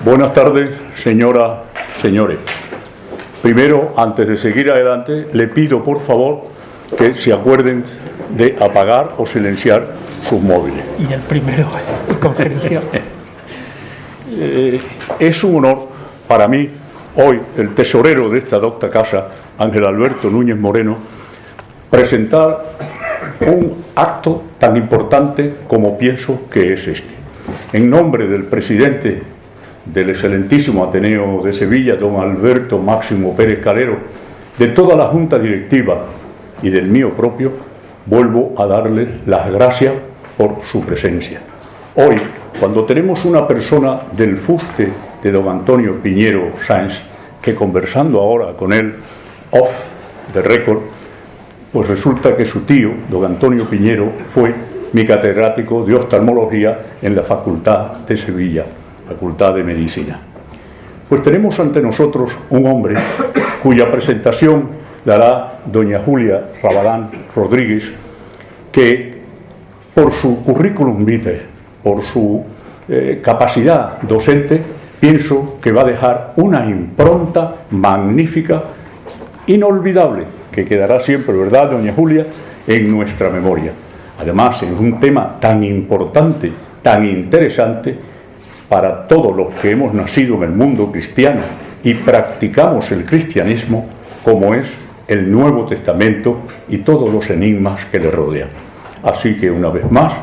Buenas tardes, señoras, señores. Primero, antes de seguir adelante, le pido por favor que se acuerden de apagar o silenciar sus móviles. Y el primero, conferencia. Es un honor para mí, hoy, el tesorero de esta docta casa, Ángel Alberto Núñez Moreno, presentar un acto tan importante como pienso que es este. En nombre del presidente del excelentísimo Ateneo de Sevilla, don Alberto Máximo Pérez Calero, de toda la Junta Directiva y del mío propio, vuelvo a darle las gracias por su presencia. Hoy, cuando tenemos una persona del fuste de don Antonio Piñero Sáenz, que conversando ahora con él, off the record, pues resulta que su tío, don Antonio Piñero, fue mi catedrático de oftalmología en la Facultad de Sevilla, Facultad de Medicina. Pues tenemos ante nosotros un hombre cuya presentación la hará doña Julia Rabadán Rodríguez, que por su currículum vitae, por su capacidad docente, pienso que va a dejar una impronta magnífica, inolvidable, que quedará siempre, ¿verdad, doña Julia?, en nuestra memoria. Además, en un tema tan importante, tan interesante, para todos los que hemos nacido en el mundo cristiano y practicamos el cristianismo, como es el Nuevo Testamento y todos los enigmas que le rodean. Así que, una vez más,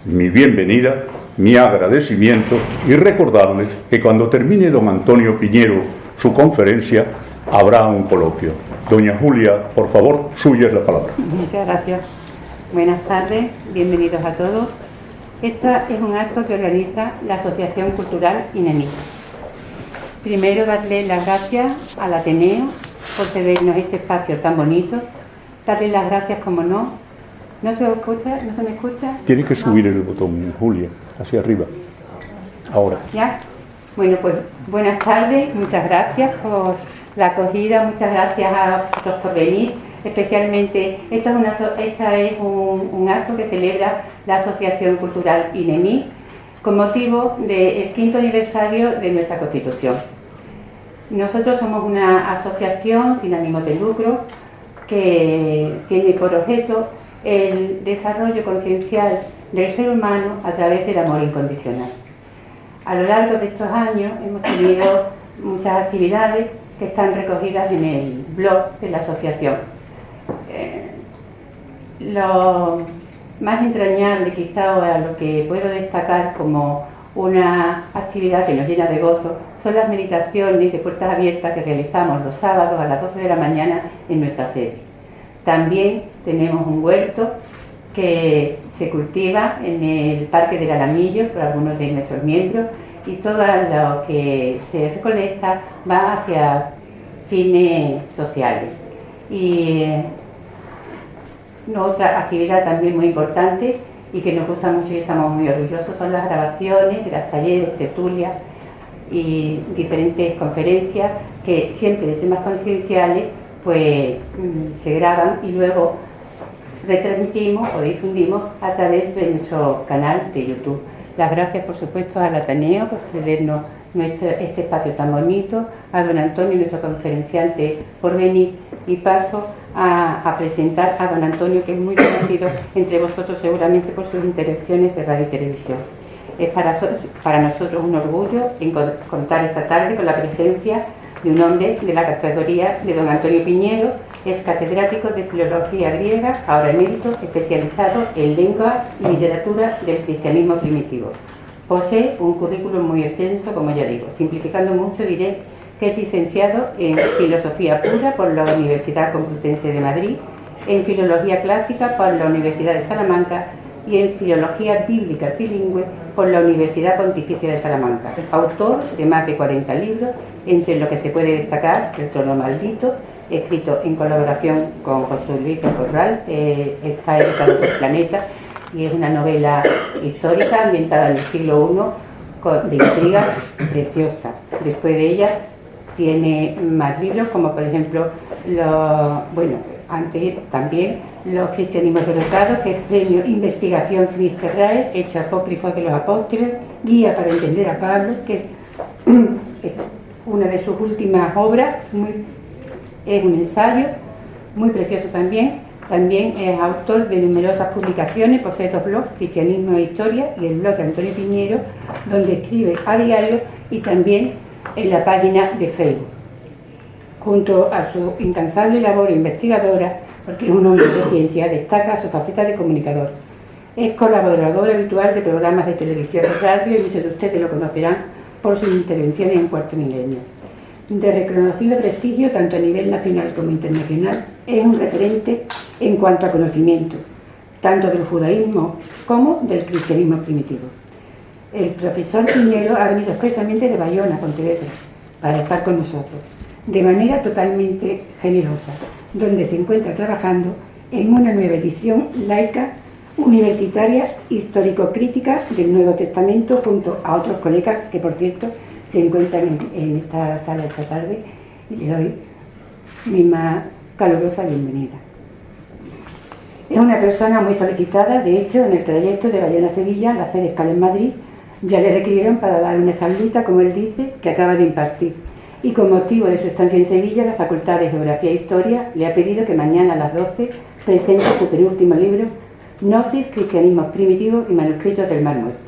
mi bienvenida, mi agradecimiento, y recordarles que cuando termine don Antonio Piñero su conferencia, habrá un coloquio. Doña Julia, por favor, suya es la palabra. Muchas gracias. Buenas tardes, bienvenidos a todos. Este es un acto que organiza la Asociación Cultural INEMI. Primero, darle las gracias al Ateneo por cedernos este espacio tan bonito. Darle las gracias, como no. ¿No se escucha? ¿No se me escucha? Tiene que subir el botón, Julia, hacia arriba. Ahora. ¿Ya? Bueno, pues buenas tardes, muchas gracias por la acogida, muchas gracias a vosotros por venir. Especialmente, este es un acto que celebra la Asociación Cultural INEMI con motivo del 5º aniversario de nuestra Constitución. Nosotros somos una asociación sin ánimo de lucro que tiene por objeto el desarrollo conciencial del ser humano a través del amor incondicional. A lo largo de estos años hemos tenido muchas actividades que están recogidas en el blog de la asociación. Lo más entrañable, quizá ahora lo que puedo destacar como una actividad que nos llena de gozo, son las meditaciones de puertas abiertas que realizamos los sábados a las 12 de la mañana en nuestra sede. También tenemos un huerto que se cultiva en el Parque del Alamillo por algunos de nuestros miembros, y todo lo que se recolecta va hacia fines sociales. Y otra actividad también muy importante y que nos gusta mucho y estamos muy orgullosos son las grabaciones de las talleres, tertulias y diferentes conferencias que siempre de temas concienciales pues se graban y luego retransmitimos o difundimos a través de nuestro canal de YouTube. Las gracias, por supuesto, al Ateneo por cedernos este espacio tan bonito, a don Antonio, nuestro conferenciante, por venir, y paso a presentar a don Antonio, que es muy conocido entre vosotros seguramente por sus intervenciones de radio y televisión. Es para nosotros un orgullo contar esta tarde con la presencia de un hombre de la categoría de don Antonio Piñero. Es catedrático de Filología Griega, ahora emérito, especializado en lengua y literatura del cristianismo primitivo. Posee un currículum muy extenso, como ya digo. Simplificando mucho, diré que es licenciado en Filosofía Pura por la Universidad Complutense de Madrid, en Filología Clásica por la Universidad de Salamanca y en Filología Bíblica Trilingüe por la Universidad Pontificia de Salamanca. Autor de más de 40 libros, entre los que se puede destacar El trono maldito, escrito en colaboración con José Luis Corral, está editado por Planeta, y es una novela histórica ambientada en el siglo I, de intriga preciosa. Después de ella tiene más libros, como por ejemplo antes también Los cristianismos derrotados, que es premio Investigación Finisterrae, hecho apócrifo de los apóstoles, Guía para entender a Pablo, que es una de sus últimas obras, es un ensayo muy precioso también. También es autor de numerosas publicaciones, posee 2 blogs, Cristianismo e Historia, y el blog de Antonio Piñero, donde escribe a diario y también en la página de Facebook. Junto a su incansable labor investigadora, porque es un hombre de ciencia, destaca su faceta de comunicador. Es colaborador habitual de programas de televisión y radio, y muchos de ustedes lo conocerán por sus intervenciones en Cuarto Milenio. De reconocido prestigio tanto a nivel nacional como internacional, es un referente en cuanto a conocimiento, tanto del judaísmo como del cristianismo primitivo. El profesor Piñero ha venido expresamente de Bayona, Pontevedra, para estar con nosotros, de manera totalmente generosa, donde se encuentra trabajando en una nueva edición laica, universitaria, histórico-crítica del Nuevo Testamento, junto a otros colegas que, por cierto, se encuentran en esta sala esta tarde, y le doy mi más calurosa bienvenida. Es una persona muy solicitada. De hecho, en el trayecto de Bayona a Sevilla, al hacer escala en Madrid, ya le requirieron para dar una charlita, como él dice, que acaba de impartir. Y con motivo de su estancia en Sevilla, la Facultad de Geografía e Historia le ha pedido que mañana a las 12 presente su penúltimo libro, Gnosis, Cristianismos Primitivos y Manuscritos del Mar Muerto.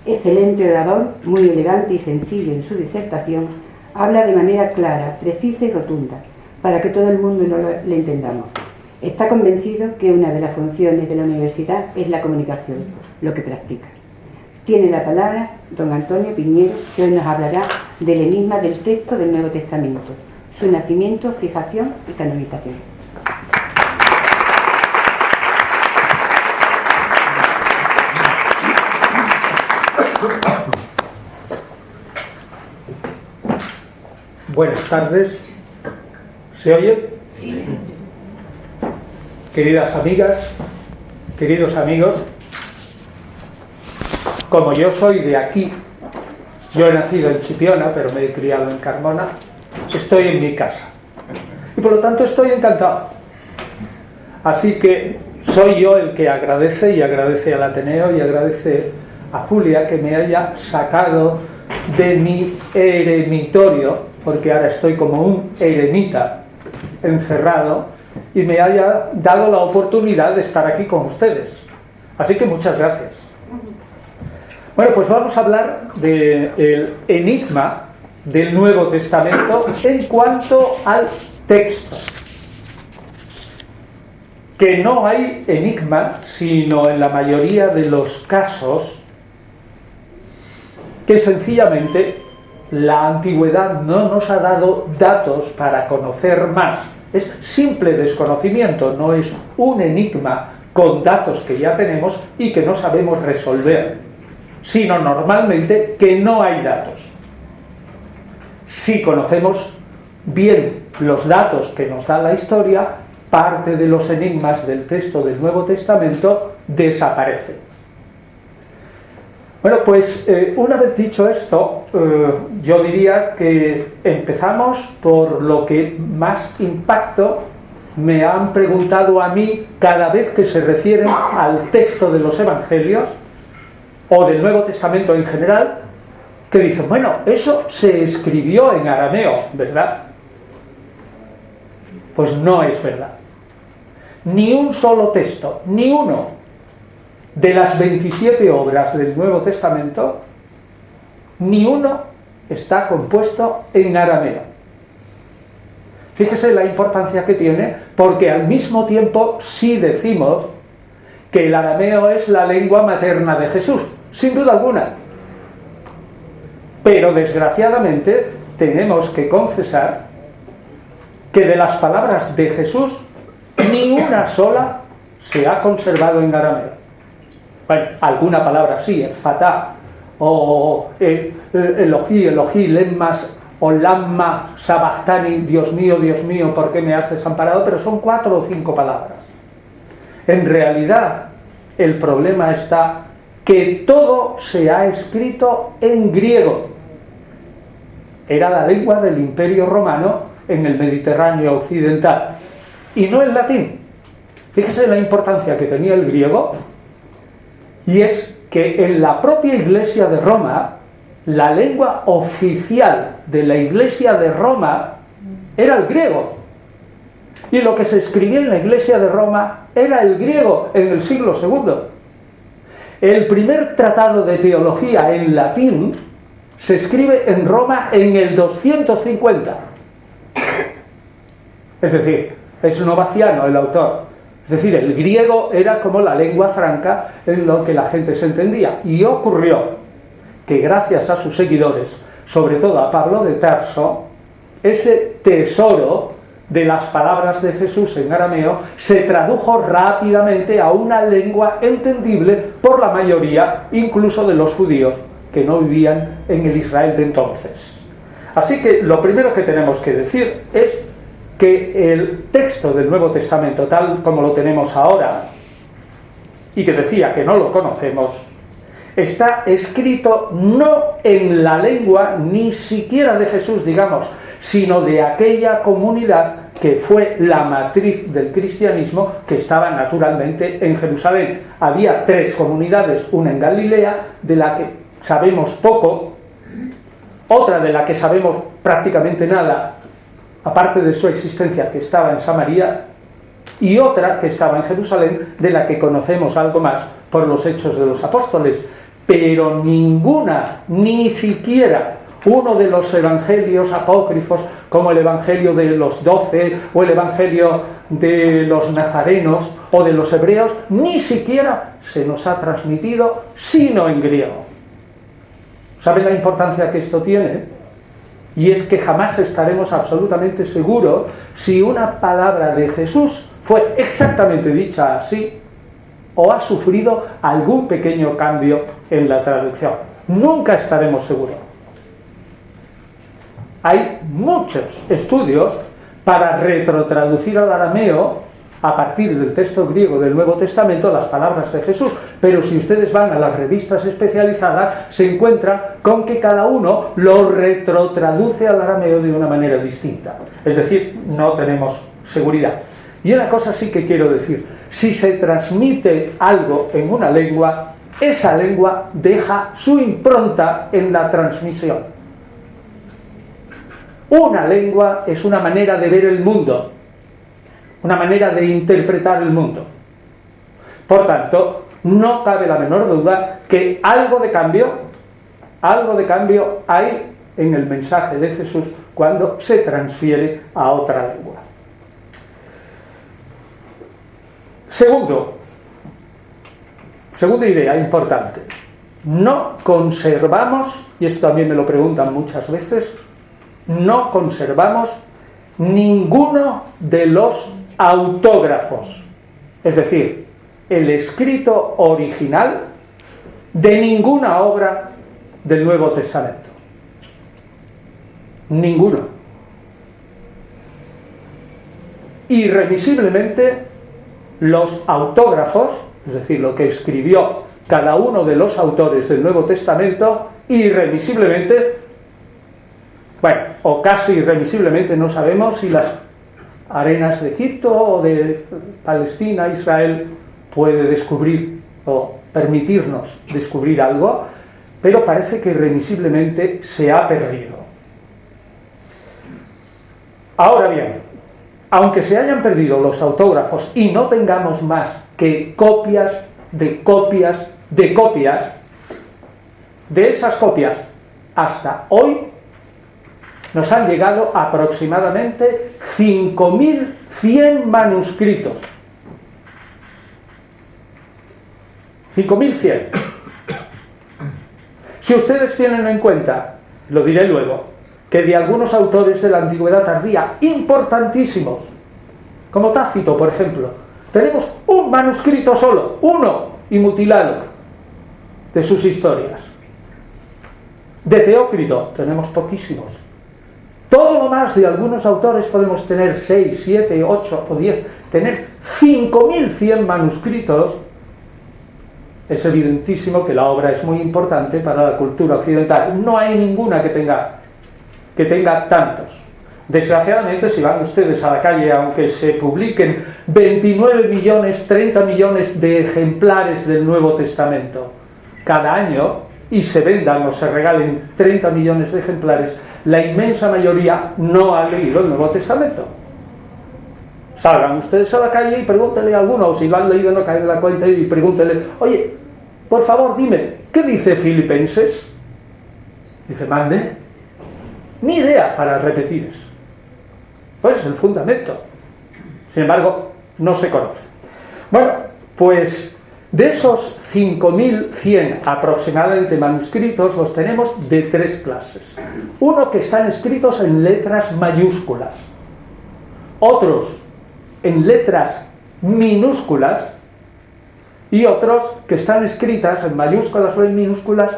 Excelente orador, muy elegante y sencillo en su disertación, habla de manera clara, precisa y rotunda, para que todo el mundo le entendamos. Está convencido que una de las funciones de la universidad es la comunicación, lo que practica. Tiene la palabra don Antonio Piñero, que hoy nos hablará del enigma del texto del Nuevo Testamento, su nacimiento, fijación y canonización. Buenas tardes. ¿Se oye? Sí. Queridas amigas, queridos amigos, como yo soy de aquí, yo he nacido en Chipiona, pero me he criado en Carmona, estoy en mi casa. Y por lo tanto estoy encantado. Así que soy yo el que agradece, y agradece al Ateneo, y agradece a Julia que me haya sacado de mi eremitorio, porque ahora estoy como un eremita encerrado, y me haya dado la oportunidad de estar aquí con ustedes. Así que muchas gracias. Bueno, pues vamos a hablar del enigma del Nuevo Testamento en cuanto al texto. Que no hay enigma, sino en la mayoría de los casos que sencillamente la antigüedad no nos ha dado datos para conocer más. Es simple desconocimiento, no es un enigma con datos que ya tenemos y que no sabemos resolver, sino normalmente que no hay datos. Si conocemos bien los datos que nos da la historia, parte de los enigmas del texto del Nuevo Testamento desaparecen. Bueno, pues una vez dicho esto, yo diría que empezamos por lo que más impacto me han preguntado a mí cada vez que se refieren al texto de los Evangelios o del Nuevo Testamento en general, que dicen, bueno, eso se escribió en arameo, ¿verdad? Pues no es verdad. Ni un solo texto, ni uno de las 27 obras del Nuevo Testamento, ni uno está compuesto en arameo. Fíjese la importancia que tiene, porque al mismo tiempo sí decimos que el arameo es la lengua materna de Jesús, sin duda alguna. Pero desgraciadamente tenemos que confesar que de las palabras de Jesús ni una sola se ha conservado en arameo. Bueno, alguna palabra sí, fatá, o Elohí, Elohí, lemmas, o lamma, sabachthani, Dios mío, ¿por qué me has desamparado? Pero son 4 o 5 palabras. En realidad, el problema está que todo se ha escrito en griego. Era la lengua del Imperio Romano en el Mediterráneo occidental, y no en latín. Fíjese la importancia que tenía el griego. Y es que en la propia Iglesia de Roma, la lengua oficial de la Iglesia de Roma era el griego. Y lo que se escribía en la Iglesia de Roma era el griego en el siglo II. El primer tratado de teología en latín se escribe en Roma en el 250. Es decir, es novaciano el autor. Es decir, el griego era como la lengua franca en lo que la gente se entendía. Y ocurrió que gracias a sus seguidores, sobre todo a Pablo de Tarso, ese tesoro de las palabras de Jesús en arameo se tradujo rápidamente a una lengua entendible por la mayoría, incluso de los judíos que no vivían en el Israel de entonces. Así que lo primero que tenemos que decir es que el texto del Nuevo Testamento, tal como lo tenemos ahora, y que decía que no lo conocemos, está escrito no en la lengua ni siquiera de Jesús, digamos, sino de aquella comunidad que fue la matriz del cristianismo, que estaba naturalmente en Jerusalén. Había 3 comunidades, una en Galilea, de la que sabemos poco, otra de la que sabemos prácticamente nada, aparte de su existencia, que estaba en Samaria, y otra que estaba en Jerusalén, de la que conocemos algo más por los Hechos de los Apóstoles. Pero ninguna, ni siquiera uno de los evangelios apócrifos, como el evangelio de los 12 o el evangelio de los nazarenos o de los hebreos, ni siquiera se nos ha transmitido sino en griego. ¿Saben la importancia que esto tiene? Y es que jamás estaremos absolutamente seguros si una palabra de Jesús fue exactamente dicha así o ha sufrido algún pequeño cambio en la traducción. Nunca estaremos seguros. Hay muchos estudios para retrotraducir al arameo a partir del texto griego del Nuevo Testamento las palabras de Jesús, pero si ustedes van a las revistas especializadas se encuentran con que cada uno lo retrotraduce al arameo de una manera distinta. Es decir, no tenemos seguridad. Y una cosa sí que quiero decir: si se transmite algo en una lengua, esa lengua deja su impronta en la transmisión. Una lengua es una manera de ver el mundo, una manera de interpretar el mundo. Por tanto, no cabe la menor duda que algo de cambio hay en el mensaje de Jesús cuando se transfiere a otra lengua. Segunda idea importante: no conservamos, y esto también me lo preguntan muchas veces, no conservamos ninguno de los autógrafos, es decir, el escrito original de ninguna obra del Nuevo Testamento. Ninguno. Irremisiblemente, los autógrafos, es decir, lo que escribió cada uno de los autores del Nuevo Testamento, irremisiblemente, bueno, o casi irremisiblemente, no sabemos si las arenas de Egipto o de Palestina, Israel, puede descubrir o permitirnos descubrir algo, pero parece que irremisiblemente se ha perdido. Ahora bien, aunque se hayan perdido los autógrafos y no tengamos más que copias de copias de copias, de esas copias hasta hoy nos han llegado aproximadamente 5.100 manuscritos. 5.100. Si ustedes tienen en cuenta, lo diré luego, que de algunos autores de la antigüedad tardía, importantísimos, como Tácito, por ejemplo, tenemos un manuscrito solo, uno, y mutilado, de sus historias. De Teócrito tenemos poquísimos. Todo lo más de algunos autores podemos tener 6, 7, 8 o 10. Tener 5.100 manuscritos, es evidentísimo que la obra es muy importante para la cultura occidental. No hay ninguna que tenga tantos. Desgraciadamente, si van ustedes a la calle, aunque se publiquen 29 millones, 30 millones de ejemplares del Nuevo Testamento cada año, y se vendan o se regalen 30 millones de ejemplares, la inmensa mayoría no ha leído el Nuevo Testamento. Salgan ustedes a la calle y pregúntenle a alguno, o si lo han leído no caen en la cuenta, y pregúntenle: oye, por favor dime, ¿qué dice Filipenses? Dice: mande. Ni idea para repetir eso. Pues el fundamento. Sin embargo, no se conoce. Bueno, pues de esos 5.100 aproximadamente manuscritos, los tenemos de 3 clases. Uno que están escritos en letras mayúsculas, otros en letras minúsculas y otros que están escritas en mayúsculas o en minúsculas,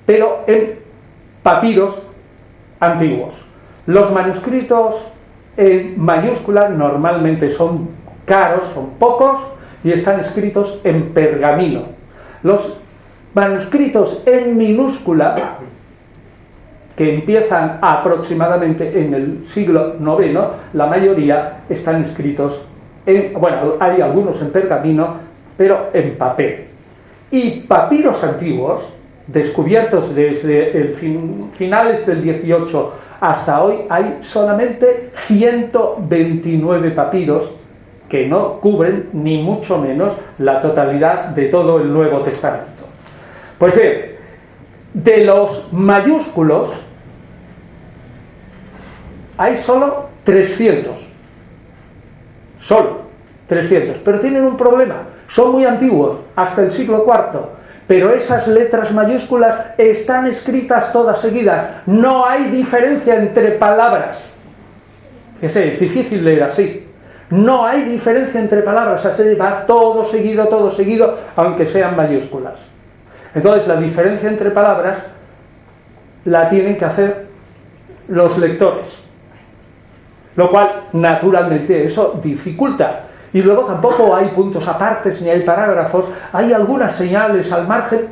pero en papiros antiguos. Los manuscritos en mayúsculas normalmente son caros, son pocos, y están escritos en pergamino. Los manuscritos en minúscula, que empiezan aproximadamente en el siglo IX, la mayoría están escritos en, bueno, hay algunos en pergamino, pero en papel. Y papiros antiguos, descubiertos desde finales del 18 hasta hoy, hay solamente 129 papiros que no cubren ni mucho menos la totalidad de todo el Nuevo Testamento. Pues bien, de los mayúsculos hay solo 300. Solo 300. Pero tienen un problema. Son muy antiguos, hasta el siglo IV. Pero esas letras mayúsculas están escritas todas seguidas. No hay diferencia entre palabras. Fíjese, es difícil leer así. No hay diferencia entre palabras, así va todo seguido, aunque sean mayúsculas. Entonces, la diferencia entre palabras la tienen que hacer los lectores, lo cual, naturalmente, eso dificulta. Y luego tampoco hay puntos apartes, ni hay parágrafos, hay algunas señales al margen,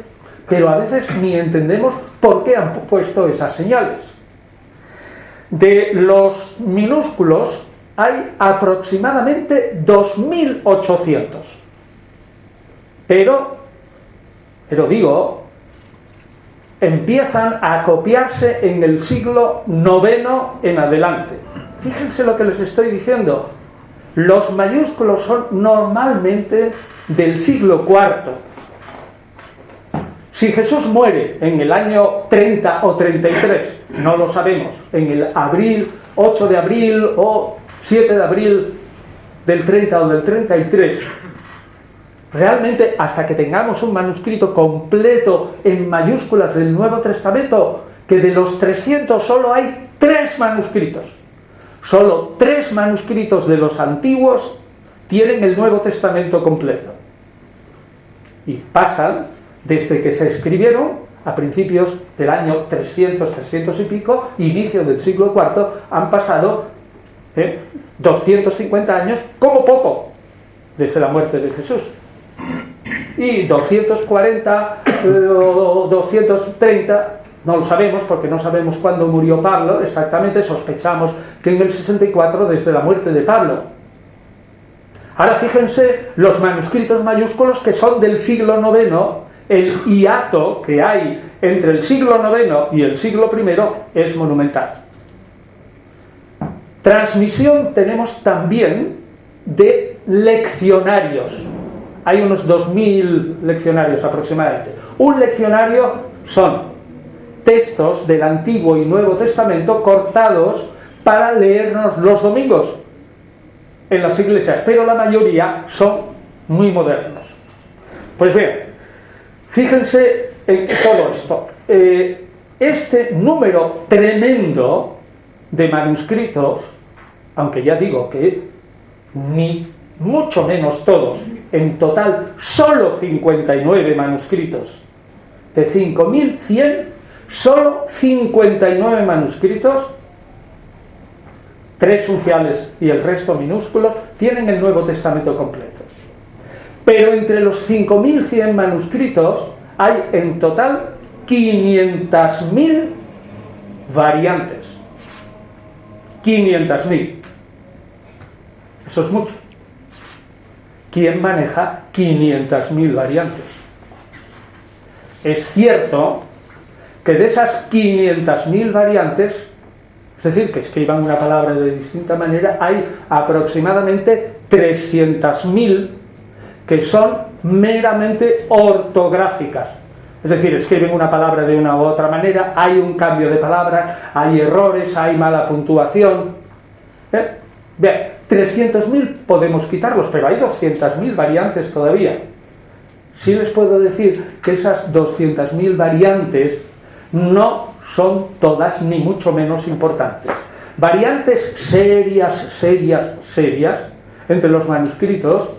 pero a veces ni entendemos por qué han puesto esas señales. De los minúsculos hay aproximadamente 2.800. Pero digo, empiezan a copiarse en el siglo IX en adelante. Fíjense lo que les estoy diciendo. Los mayúsculos son normalmente del siglo IV. Si Jesús muere en el año 30 o 33, no lo sabemos, en el 8 de abril o 7 de abril del 30 o del 33, realmente hasta que tengamos un manuscrito completo en mayúsculas del Nuevo Testamento, que de los 300 solo hay 3 manuscritos. Solo 3 manuscritos de los antiguos tienen el Nuevo Testamento completo. Y pasan, desde que se escribieron, a principios del año 300, 300 y pico, inicio del siglo IV, han pasado 250 años, como poco, desde la muerte de Jesús. Y 240 o 230... no lo sabemos, porque no sabemos cuándo murió Pablo exactamente, sospechamos que en el 64, desde la muerte de Pablo. Ahora fíjense los manuscritos mayúsculos que son del siglo IX, el hiato que hay entre el siglo IX y el siglo I es monumental. Transmisión tenemos también de leccionarios. Hay unos 2.000 leccionarios aproximadamente. Un leccionario son textos del Antiguo y Nuevo Testamento cortados para leernos los domingos en las iglesias, pero la mayoría son muy modernos. Pues bien, fíjense en todo esto. Este número tremendo de manuscritos, aunque ya digo que ni mucho menos todos, en total solo 59 manuscritos, de 5.100, solo 59 manuscritos, 3 unciales y el resto minúsculos, tienen el Nuevo Testamento completo. Pero entre los 5.100 manuscritos hay en total 500.000 variantes. 500.000. Eso es mucho. ¿Quién maneja 500.000 variantes? es cierto que de esas 500.000 variantes, es decir, que escriban una palabra de distinta manera, hay aproximadamente 300.000 que son meramente ortográficas. Es decir, escriben una palabra de una u otra manera, hay un cambio de palabras, hay errores, hay mala puntuación. Bien, 300.000 podemos quitarlos, pero hay 200.000 variantes todavía. Sí les puedo decir que esas 200.000 variantes no son todas ni mucho menos importantes. Variantes serias, entre los manuscritos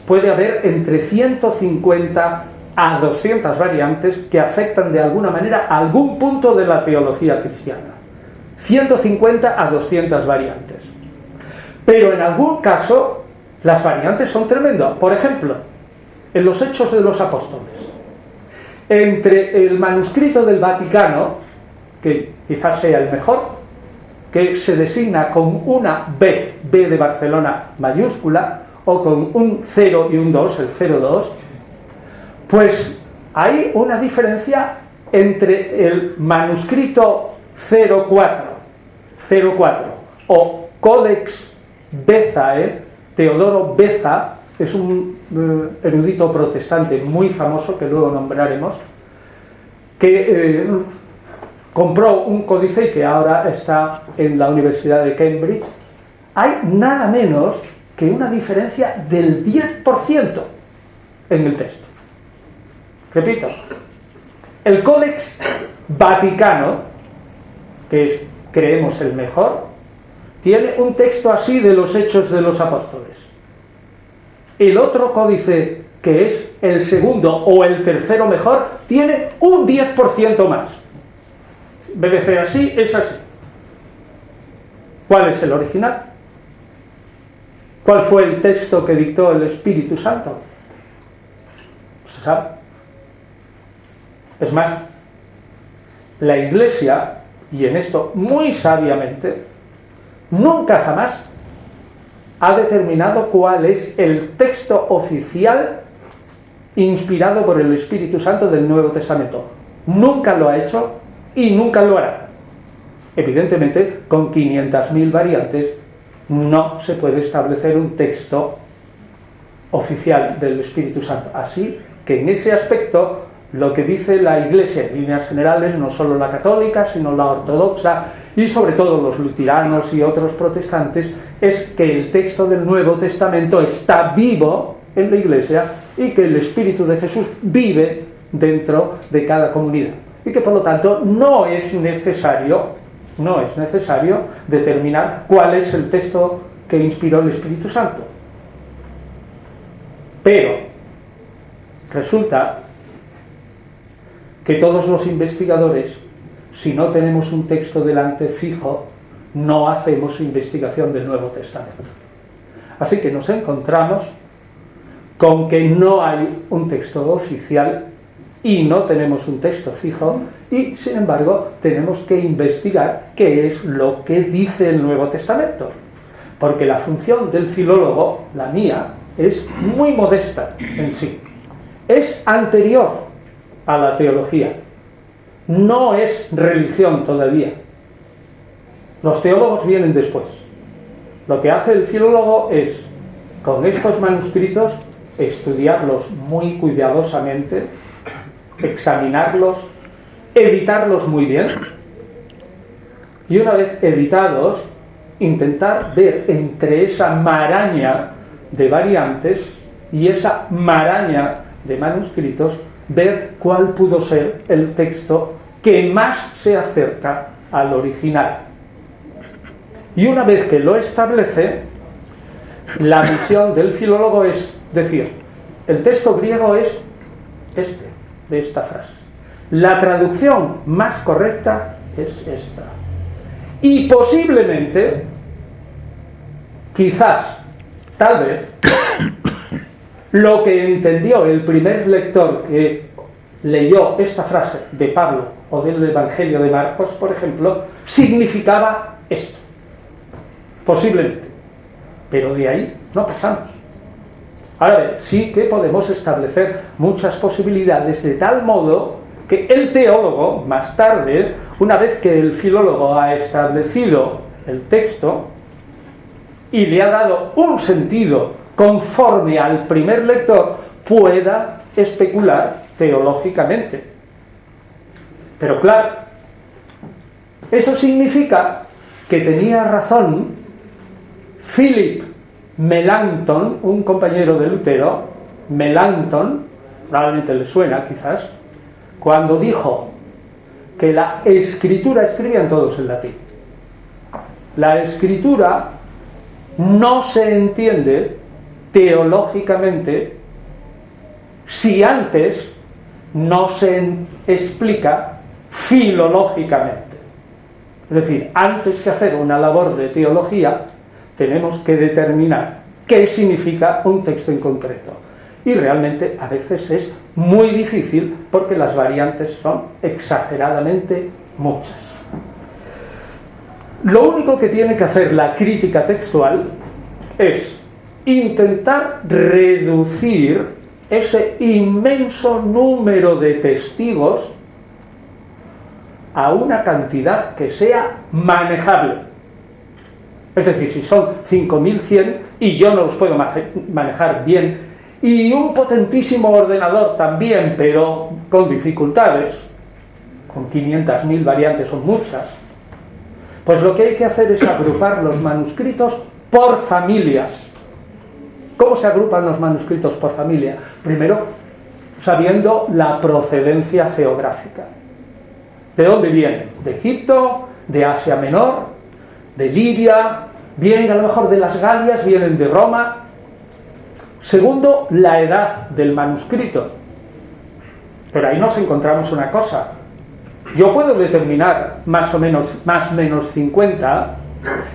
puede haber entre 150 a 200 variantes que afectan de alguna manera a algún punto de la teología cristiana. 150 a 200 variantes. Pero en algún caso las variantes son tremendas. Por ejemplo, en los Hechos de los Apóstoles, entre el manuscrito del Vaticano, que quizás sea el mejor, que se designa con una B de Barcelona mayúscula, o con un 0 y un 2, el 02, pues hay una diferencia entre el manuscrito 04 o Codex Bezae. Teodoro Beza es un erudito protestante muy famoso que luego nombraremos, que compró un códice que ahora está en la Universidad de Cambridge. Hay nada menos que una diferencia del 10% en el texto. Repito, el Códex Vaticano, que es, creemos, el mejor, tiene un texto así de los Hechos de los Apóstoles. El otro códice, que es el segundo o el tercero mejor, tiene un 10% más. BBC así es así. ¿Cuál es el original? ¿Cuál fue el texto que dictó el Espíritu Santo? No se sabe. Es más, la Iglesia, y en esto muy sabiamente, nunca jamás ha determinado cuál es el texto oficial inspirado por el Espíritu Santo del Nuevo Testamento. Nunca lo ha hecho y nunca lo hará. Evidentemente, con 500.000 variantes no se puede establecer un texto oficial del Espíritu Santo. Así que en ese aspecto, lo que dice la Iglesia en líneas generales, no solo la católica, sino la ortodoxa y sobre todo los luteranos y otros protestantes, es que el texto del Nuevo Testamento está vivo en la Iglesia y que el Espíritu de Jesús vive dentro de cada comunidad. Y que por lo tanto no es necesario determinar cuál es el texto que inspiró el Espíritu Santo. Pero resulta que todos los investigadores, si no tenemos un texto delante fijo, no hacemos investigación del Nuevo Testamento. Así que nos encontramos con que no hay un texto oficial y no tenemos un texto fijo, y sin embargo tenemos que investigar qué es lo que dice el Nuevo Testamento, porque la función del filólogo, la mía, es muy modesta en sí, es anterior a la teología, no es religión todavía. Los teólogos vienen después. Lo que hace el filólogo es, con estos manuscritos, estudiarlos muy cuidadosamente, examinarlos, editarlos muy bien, y una vez editados, intentar ver entre esa maraña de variantes y esa maraña de manuscritos, ver cuál pudo ser el texto que más se acerca al original. Y una vez que lo establece, la misión del filólogo es decir, el texto griego es este, de esta frase. La traducción más correcta es esta. Y posiblemente, quizás, tal vez, lo que entendió el primer lector que leyó esta frase de Pablo o del Evangelio de Marcos, por ejemplo, significaba esto. Posiblemente. Pero de ahí no pasamos. Ahora bien, sí que podemos establecer muchas posibilidades de tal modo que el teólogo, más tarde, una vez que el filólogo ha establecido el texto y le ha dado un sentido conforme al primer lector, pueda especular teológicamente. Pero claro, eso significa que tenía razón Philip Melanchthon, un compañero de Lutero. Melanchthon, probablemente le suena quizás, cuando dijo que la escritura, escribían todos en latín, la escritura no se entiende teológicamente si antes no se explica filológicamente. Es decir, antes que hacer una labor de teología, tenemos que determinar qué significa un texto en concreto. Y realmente a veces es muy difícil porque las variantes son exageradamente muchas. Lo único que tiene que hacer la crítica textual es intentar reducir ese inmenso número de testigos a una cantidad que sea manejable. Es decir, si son 5.100 y yo no los puedo manejar bien, y un potentísimo ordenador también, pero con dificultades, con 500.000 variantes son muchas, pues lo que hay que hacer es agrupar los manuscritos por familias. ¿Cómo se agrupan los manuscritos por familia? Primero, sabiendo la procedencia geográfica. ¿De dónde vienen? ¿De Egipto? ¿De Asia Menor? ¿De Lidia? ¿Vienen a lo mejor de las Galias? ¿Vienen de Roma? Segundo, la edad del manuscrito. Pero ahí nos encontramos una cosa. Yo puedo determinar más o menos 50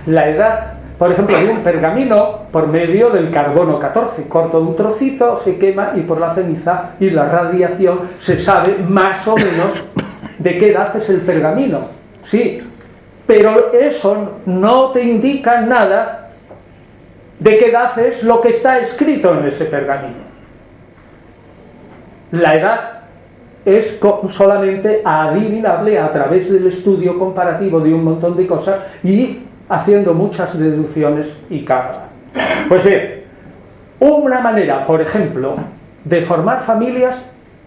la edad, por ejemplo, de un pergamino por medio del carbono 14. Corto un trocito, se quema y por la ceniza y la radiación se sabe más o menos de qué edad es el pergamino. Sí, pero eso no te indica nada de qué edad es lo que está escrito en ese pergamino. La edad es solamente adivinable a través del estudio comparativo de un montón de cosas y haciendo muchas deducciones y carga. Pues bien, una manera, por ejemplo, de formar familias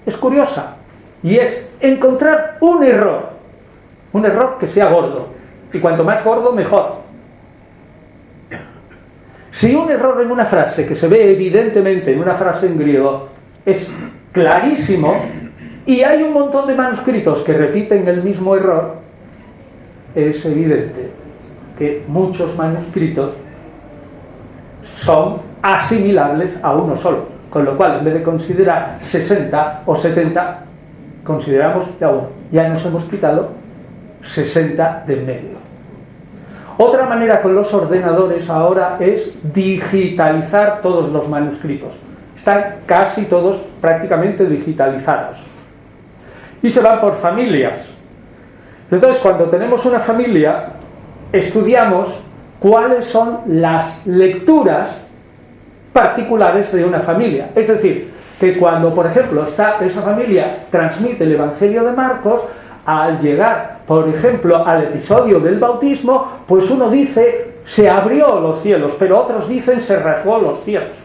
es curiosa, y es encontrar un error que sea gordo, y cuanto más gordo mejor. Si un error en una frase, que se ve evidentemente en una frase en griego, es clarísimo, y hay un montón de manuscritos que repiten el mismo error, es evidente que muchos manuscritos son asimilables a uno solo, con lo cual en vez de considerar 60 o 70, consideramos ya uno. Ya nos hemos quitado 60 del medio. Otra manera con los ordenadores ahora es digitalizar todos los manuscritos. Están casi todos prácticamente digitalizados. Y se van por familias. Entonces, cuando tenemos una familia, estudiamos cuáles son las lecturas particulares de una familia. Es decir, que cuando, por ejemplo, esa familia transmite el Evangelio de Marcos, al llegar, por ejemplo, al episodio del bautismo, pues uno dice, se abrió los cielos, pero otros dicen, se rasgó los cielos.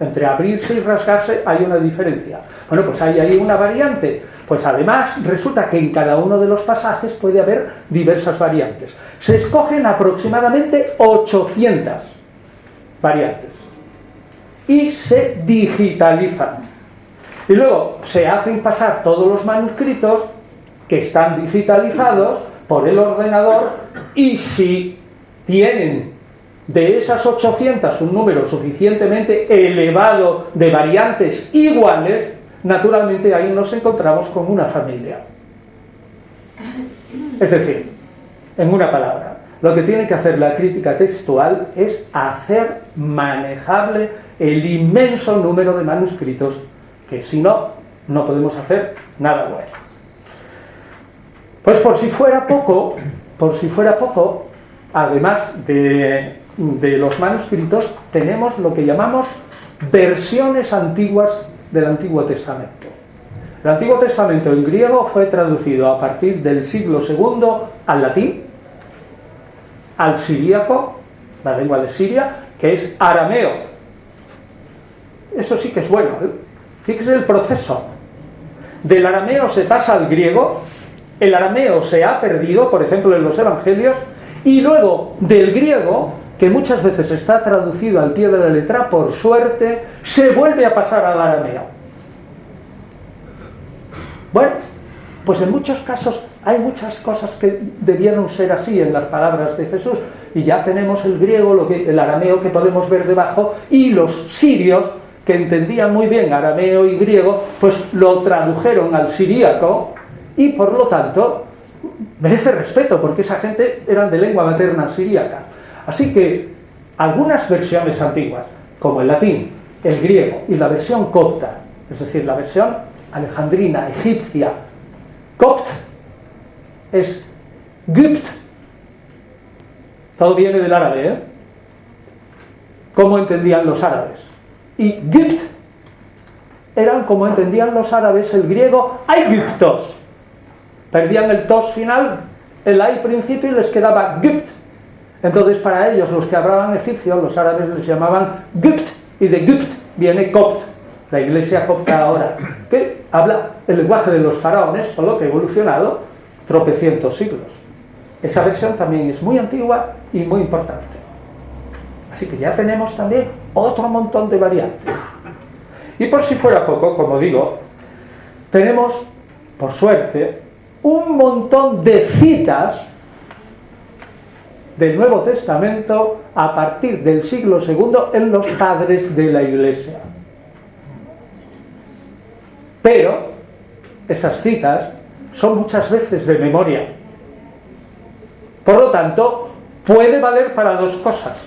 Entre abrirse y rasgarse hay una diferencia. Bueno, pues hay ahí una variante. Pues además resulta que en cada uno de los pasajes puede haber diversas variantes. Se escogen aproximadamente 800 variantes y se digitalizan. Y luego se hacen pasar todos los manuscritos que están digitalizados por el ordenador, y si tienen de esas 800 un número suficientemente elevado de variantes iguales, naturalmente ahí nos encontramos con una familia. Es decir, en una palabra, lo que tiene que hacer la crítica textual es hacer manejable el inmenso número de manuscritos, que si no, no podemos hacer nada bueno. Pues por si fuera poco, además de los manuscritos, tenemos lo que llamamos versiones antiguas del Antiguo Testamento. El Antiguo Testamento en griego fue traducido a partir del siglo II al latín, al siríaco, la lengua de Siria, que es arameo. Eso sí que es bueno, ¿eh? Fíjese el proceso. Del arameo se pasa al griego, el arameo se ha perdido, por ejemplo, en los evangelios, y luego del griego, que muchas veces está traducido al pie de la letra, por suerte, se vuelve a pasar al arameo. Bueno, pues en muchos casos hay muchas cosas que debieron ser así en las palabras de Jesús, y ya tenemos el griego, el arameo que podemos ver debajo, y los sirios, que entendían muy bien arameo y griego, pues lo tradujeron al siríaco, y por lo tanto merece respeto, porque esa gente eran de lengua materna siríaca. Así que algunas versiones antiguas, como el latín, el griego y la versión copta, es decir, la versión alejandrina, egipcia, copt es Güpt. Todo viene del árabe, ¿eh? ¿Cómo entendían los árabes? Y Güpt eran como entendían los árabes el griego Aegyptos. Perdían el tos final, el ay principio, y les quedaba Güpt. Entonces para ellos, los que hablaban egipcio, los árabes les llamaban Güpt, y de Güpt viene copt, la iglesia copta ahora, que habla el lenguaje de los faraones, solo que ha evolucionado tropecientos siglos. Esa versión también es muy antigua y muy importante. Así que ya tenemos también otro montón de variantes. Y por si fuera poco, como digo, tenemos, por suerte, un montón de citas del Nuevo Testamento a partir del siglo II en los padres de la Iglesia. Pero esas citas son muchas veces de memoria. Por lo tanto, puede valer para dos cosas.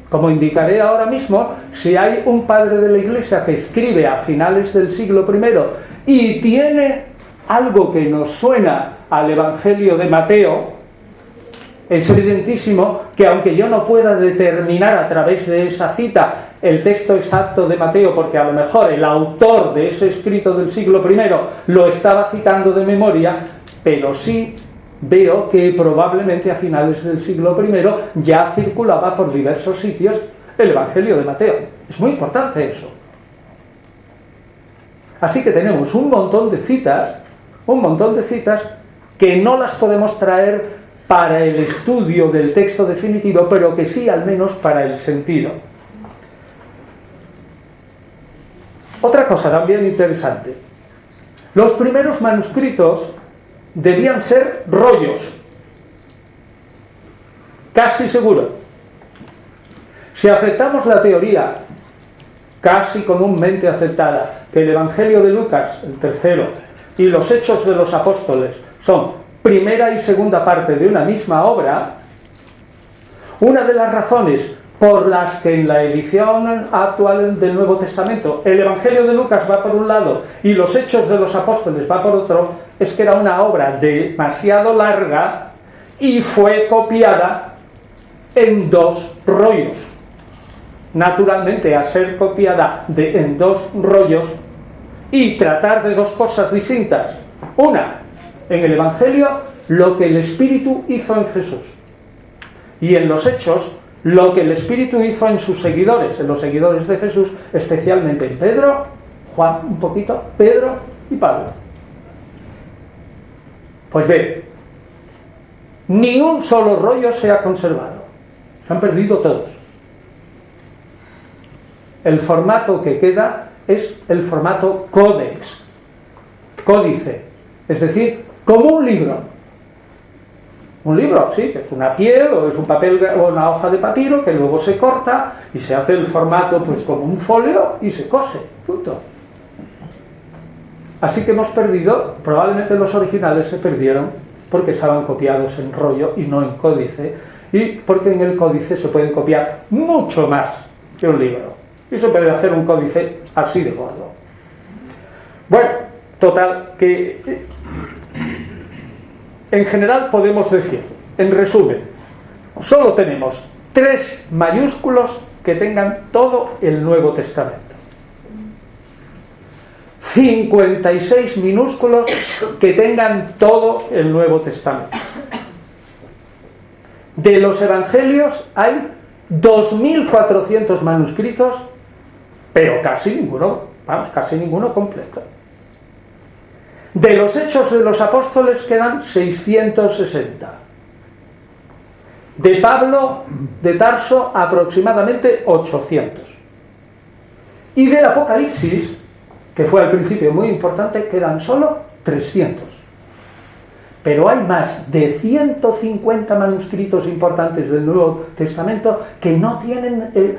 Como indicaré ahora mismo, si hay un padre de la Iglesia que escribe a finales del siglo I y tiene algo que nos suena al Evangelio de Mateo, es evidentísimo que aunque yo no pueda determinar a través de esa cita el texto exacto de Mateo, porque a lo mejor el autor de ese escrito del siglo I lo estaba citando de memoria, pero sí veo que probablemente a finales del siglo I ya circulaba por diversos sitios el Evangelio de Mateo. Es muy importante eso. Así que tenemos un montón de citas que no las podemos traer para el estudio del texto definitivo, pero que sí al menos para el sentido. Otra cosa también interesante. Los primeros manuscritos debían ser rollos. Casi seguro. Si aceptamos la teoría, casi comúnmente aceptada, que el Evangelio de Lucas, el tercero, y los Hechos de los Apóstoles son primera y segunda parte de una misma obra, una de las razones por las que en la edición actual del Nuevo Testamento el Evangelio de Lucas va por un lado y los Hechos de los Apóstoles va por otro, es que era una obra demasiado larga y fue copiada en dos rollos. Naturalmente, al ser copiada en dos rollos y tratar de dos cosas distintas, una, en el Evangelio, lo que el Espíritu hizo en Jesús, y en los Hechos, lo que el Espíritu hizo en sus seguidores, en los seguidores de Jesús, especialmente en Pedro, Juan un poquito, Pedro y Pablo. Pues ve, ni un solo rollo se ha conservado, se han perdido todos. El formato que queda es el formato códex, códice, es decir, como un libro. Un libro, sí, que es una piel o es un papel o una hoja de papiro que luego se corta y se hace el formato pues como un folio y se cose, punto. Así que hemos perdido, probablemente los originales se perdieron porque estaban copiados en rollo y no en códice, y porque en el códice se pueden copiar mucho más que un libro. Y se puede hacer un códice así de gordo. Bueno, total, que en general podemos decir, en resumen, solo tenemos 3 mayúsculos que tengan todo el Nuevo Testamento. 56 minúsculos que tengan todo el Nuevo Testamento. De los evangelios hay 2.400 manuscritos, pero casi ninguno completo. De los Hechos de los Apóstoles quedan 660. De Pablo de Tarso aproximadamente 800. Y del Apocalipsis, que fue al principio muy importante, quedan solo 300. Pero hay más de 150 manuscritos importantes del Nuevo Testamento que no tienen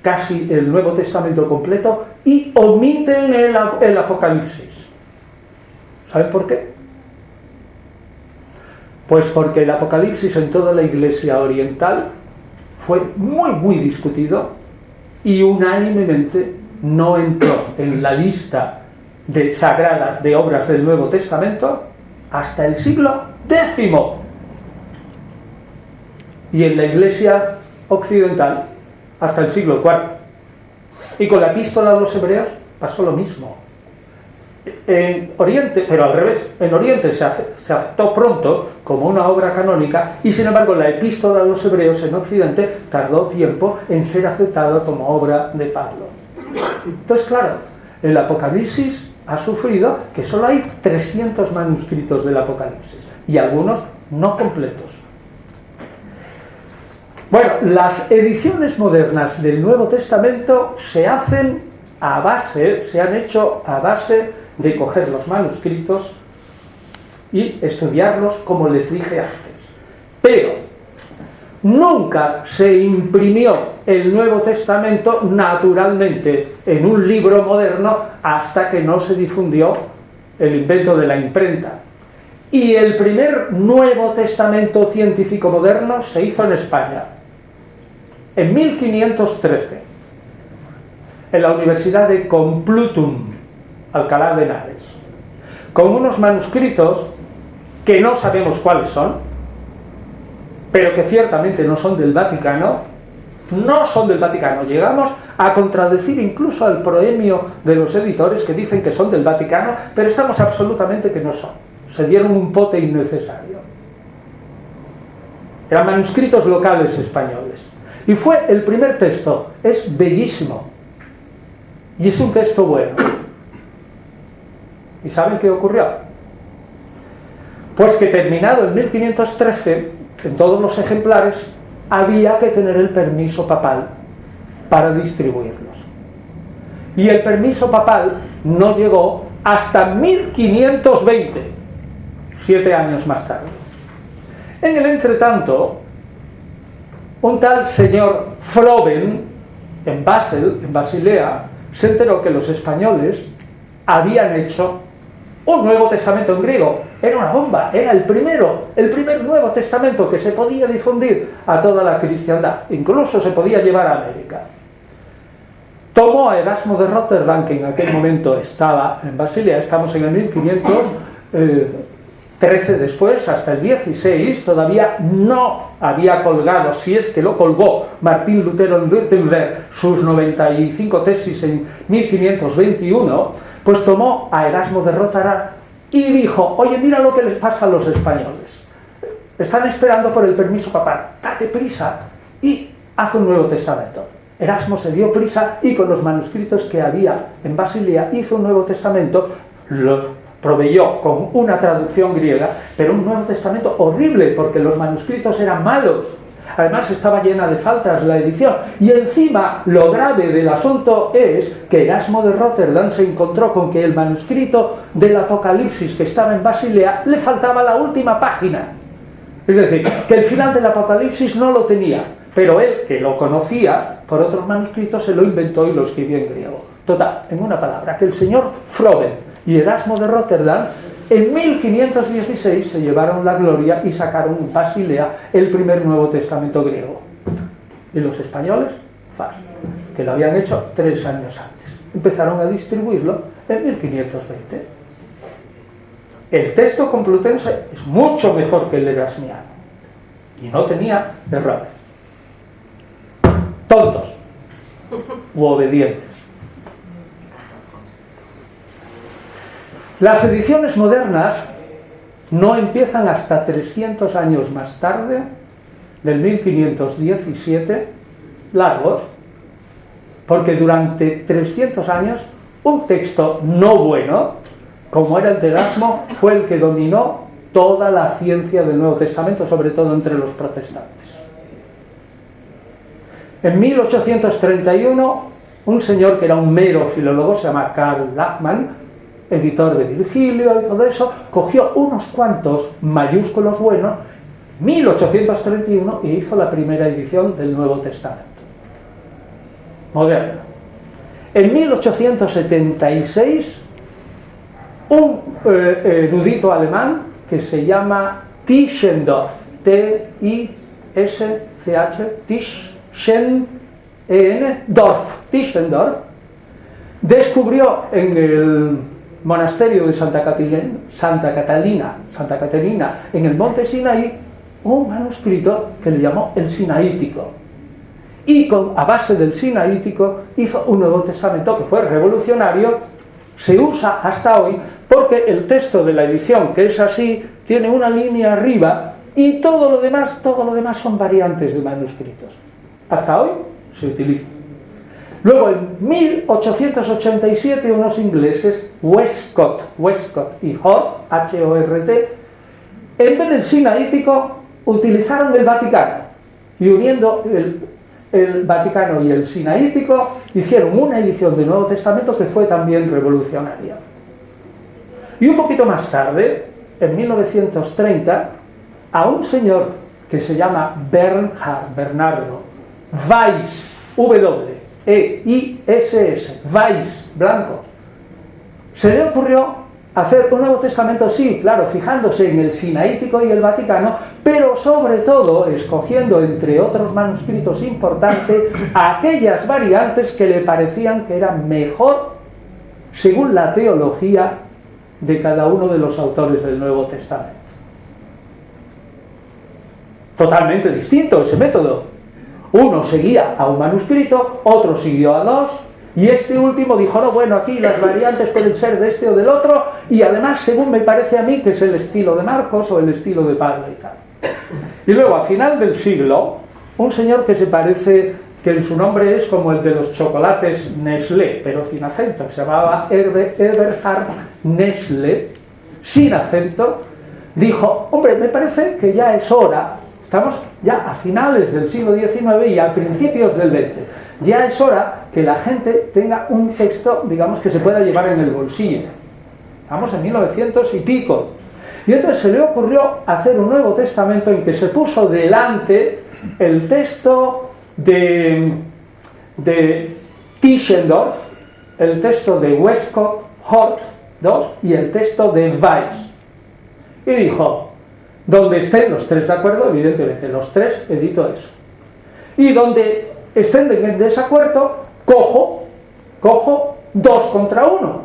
casi el Nuevo Testamento completo y omiten el Apocalipsis. ¿Saben por qué? Pues porque el Apocalipsis en toda la Iglesia oriental fue muy discutido y unánimemente no entró en la lista sagrada de obras del Nuevo Testamento hasta el siglo X. Y en la Iglesia occidental hasta el siglo IV. Y con la Epístola a los Hebreos pasó lo mismo. En Oriente, pero al revés, en Oriente se aceptó pronto como una obra canónica y sin embargo la Epístola a los Hebreos en Occidente tardó tiempo en ser aceptada como obra de Pablo. Entonces, claro, el Apocalipsis ha sufrido que solo hay 300 manuscritos del Apocalipsis y algunos no completos. Bueno, las ediciones modernas del Nuevo Testamento se han hecho a base de coger los manuscritos y estudiarlos como les dije antes. Pero nunca se imprimió el Nuevo Testamento naturalmente en un libro moderno hasta que no se difundió el invento de la imprenta. Y el primer Nuevo Testamento científico moderno se hizo en España, en 1513, en la Universidad de Complutum, Alcalá de Henares, con unos manuscritos que no sabemos cuáles son, pero que ciertamente no son del Vaticano. Llegamos a contradecir incluso al proemio de los editores que dicen que son del Vaticano, pero estamos absolutamente que no son. Se dieron un pote innecesario. Eran manuscritos locales españoles. Y fue el primer texto. Es bellísimo. Y es un texto bueno. ¿Y saben qué ocurrió? Pues que terminado en 1513, en todos los ejemplares, había que tener el permiso papal para distribuirlos. Y el permiso papal no llegó hasta 1520, 7 años más tarde. En el entretanto, un tal señor Froben, en Basel, en Basilea, se enteró que los españoles habían hecho un Nuevo Testamento en griego. Era una bomba, era el primer Nuevo Testamento que se podía difundir a toda la cristiandad, incluso se podía llevar a América. Tomó a Erasmo de Rotterdam, que en aquel momento estaba en Basilea, estamos en el 1513 después, hasta el 16, todavía no había colgado, si es que lo colgó, Martín Lutero en Württemberg, sus 95 tesis en 1521, pues tomó a Erasmo de Rotterdam y dijo: oye, mira lo que les pasa a los españoles. Están esperando por el permiso papal. Date prisa y haz un Nuevo Testamento. Erasmo se dio prisa y con los manuscritos que había en Basilea hizo un Nuevo Testamento, lo proveyó con una traducción griega, pero un Nuevo Testamento horrible porque los manuscritos eran malos. Además estaba llena de faltas la edición. Y encima lo grave del asunto es que Erasmo de Rotterdam se encontró con que el manuscrito del Apocalipsis que estaba en Basilea le faltaba la última página. Es decir, que el final del Apocalipsis no lo tenía, pero él, que lo conocía por otros manuscritos, se lo inventó y lo escribió en griego. Total, en una palabra, que el señor Froben y Erasmo de Rotterdam en 1516 se llevaron la gloria y sacaron en Basilea el primer Nuevo Testamento griego. Y los españoles, fácil, que lo habían hecho 3 años antes. Empezaron a distribuirlo en 1520. El texto complutense es mucho mejor que el erasmiano y no tenía errores. Tontos, u obedientes. Las ediciones modernas no empiezan hasta 300 años más tarde, del 1517, largos, porque durante 300 años un texto no bueno, como era el de Erasmo, fue el que dominó toda la ciencia del Nuevo Testamento, sobre todo entre los protestantes. En 1831, un señor que era un mero filólogo, se llama Karl Lachmann, editor de Virgilio y todo eso, cogió unos cuantos mayúsculos buenos, 1831, y hizo la primera edición del Nuevo Testamento moderno. En 1876, un erudito alemán que se llama Tischendorf, T-I-S-C-H, Tischendorf, descubrió en el monasterio de Santa Catalina, en el monte Sinaí, un manuscrito que le llamó el Sinaítico. Y a base del Sinaítico hizo un Nuevo Testamento que fue revolucionario, se usa hasta hoy, porque el texto de la edición, que es así, tiene una línea arriba y todo lo demás son variantes de manuscritos. Hasta hoy se utiliza. Luego, en 1887, unos ingleses, Westcott y Hort, H-O-R-T, en vez del Sinaítico, utilizaron el Vaticano, y uniendo el Vaticano y el Sinaítico, hicieron una edición del Nuevo Testamento que fue también revolucionaria. Y un poquito más tarde, en 1930, a un señor que se llama Bernardo Weiss, W-E-I-S-S, Weiss, blanco, se le ocurrió hacer un Nuevo Testamento, sí, claro, fijándose en el Sinaítico y el Vaticano, pero sobre todo escogiendo, entre otros manuscritos importantes, aquellas variantes que le parecían que eran mejor según la teología de cada uno de los autores del Nuevo Testamento. Totalmente distinto ese método. Uno seguía a un manuscrito, otro siguió a dos, y este último dijo, no, bueno, aquí las variantes pueden ser de este o del otro, y además, según me parece a mí, que es el estilo de Marcos o el estilo de Pablo y tal. Y luego, a final del siglo, un señor que se parece, que su nombre es como el de los chocolates Nestlé, pero sin acento, se llamaba Eberhard Nestlé, sin acento, dijo, hombre, me parece que ya es hora, estamos ya a finales del siglo XIX y a principios del XX, ya es hora que la gente tenga un texto, digamos, que se pueda llevar en el bolsillo. Estamos en 1900 y pico. Y entonces se le ocurrió hacer un Nuevo Testamento en que se puso delante el texto de Tischendorf, el texto de Westcott, Hort, 2, y el texto de Weiss. Y dijo, donde estén los tres de acuerdo, evidentemente los tres edito eso. Y donde estén en desacuerdo, cojo 2 contra 1.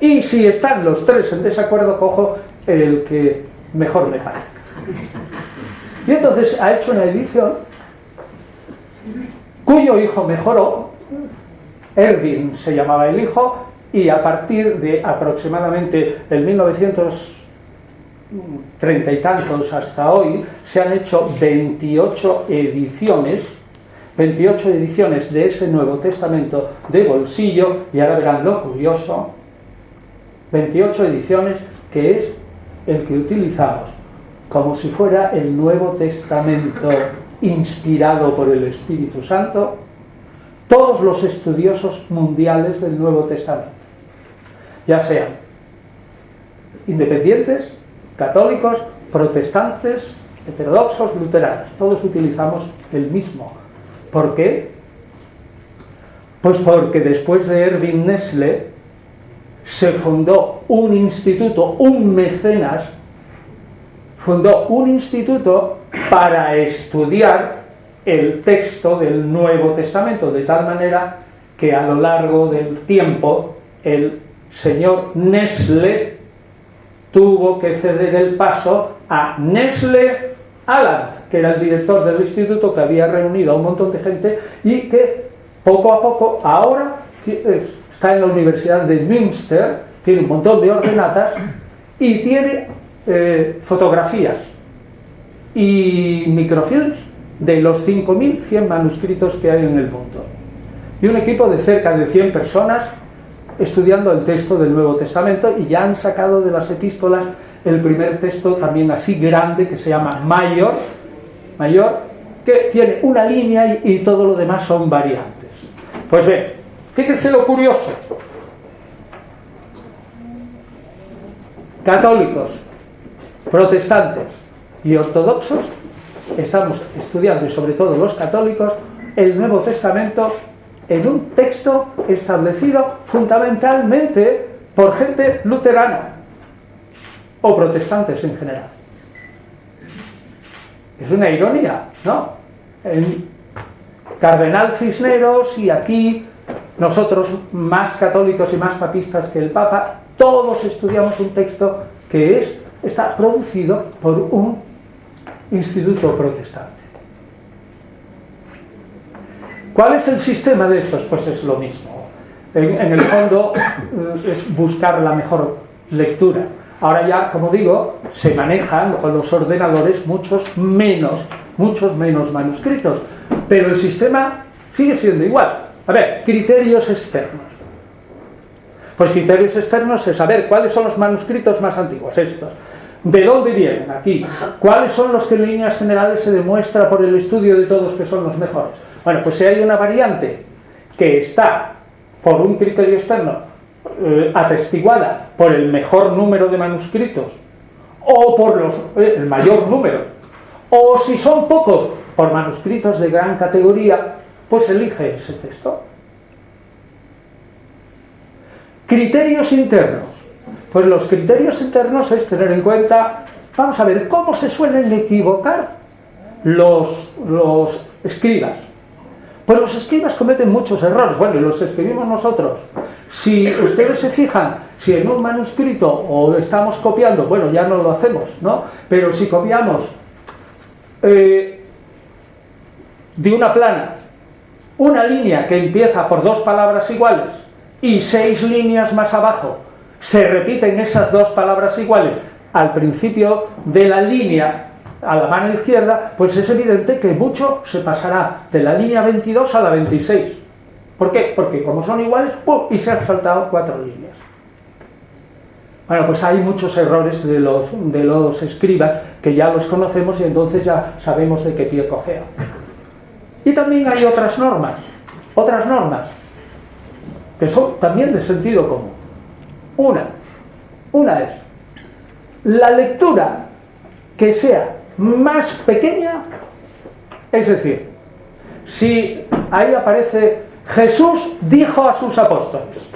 Y si están los tres en desacuerdo, cojo el que mejor me parezca. Y entonces ha hecho una edición cuyo hijo mejoró, Erwin se llamaba el hijo, y a partir de aproximadamente el 1930 y tantos hasta hoy, se han hecho 28 ediciones de ese Nuevo Testamento de bolsillo, y ahora verán lo curioso, 28 ediciones, que es el que utilizamos como si fuera el Nuevo Testamento inspirado por el Espíritu Santo, todos los estudiosos mundiales del Nuevo Testamento, ya sean independientes, católicos, protestantes, heterodoxos, luteranos, todos utilizamos el mismo. ¿Por qué? Pues porque después de Erwin Nestlé se fundó un instituto, un mecenas, fundó un instituto para estudiar el texto del Nuevo Testamento, de tal manera que a lo largo del tiempo el señor Nestlé tuvo que ceder el paso a Nestlé Aland, que era el director del instituto, que había reunido a un montón de gente y que poco a poco, ahora está en la Universidad de Münster, tiene un montón de ordenatas y tiene fotografías y microfilms de los 5.100 manuscritos que hay en el mundo. Y un equipo de cerca de 100 personas estudiando el texto del Nuevo Testamento, y ya han sacado de las epístolas el primer texto también así grande que se llama Mayor, que tiene una línea y todo lo demás son variantes. Pues bien, fíjense lo curioso. Católicos, protestantes y ortodoxos estamos estudiando, y sobre todo los católicos, el Nuevo Testamento en un texto establecido fundamentalmente por gente luterana o protestantes en general. Es una ironía, ¿no? En Cardenal Cisneros y aquí nosotros, más católicos y más papistas que el Papa, todos estudiamos un texto que está producido por un instituto protestante. ¿Cuál es el sistema de estos? Pues es lo mismo. En el fondo es buscar la mejor lectura. Ahora ya, como digo, se manejan con los ordenadores muchos menos manuscritos, pero el sistema sigue siendo igual. A ver, criterios externos. Pues criterios externos es saber cuáles son los manuscritos más antiguos, estos. ¿De dónde vienen? Aquí. ¿Cuáles son los que en líneas generales se demuestra por el estudio de todos que son los mejores? Bueno, pues si hay una variante que está por un criterio externo atestiguada por el mejor número de manuscritos o por el mayor número, o si son pocos por manuscritos de gran categoría, pues elige ese texto. Criterios internos. Pues los criterios internos es tener en cuenta, vamos a ver, cómo se suelen equivocar los escribas. Pues los escribas cometen muchos errores, bueno, y los escribimos nosotros. Si ustedes se fijan, si en un manuscrito o estamos copiando, bueno, ya no lo hacemos, ¿no? Pero si copiamos de una plana una línea que empieza por dos palabras iguales y 6 líneas más abajo se repiten esas dos palabras iguales al principio de la línea, a la mano izquierda, pues es evidente que mucho se pasará de la línea 22 a la 26. ¿Por qué? Porque como son iguales, ¡pum!, y se han saltado 4 líneas. Bueno, pues hay muchos errores de los escribas que ya los conocemos y entonces ya sabemos de qué pie cojea. Y también hay otras normas que son también de sentido común. Una es la lectura que sea más pequeña, es decir, si ahí aparece Jesús dijo a sus apóstoles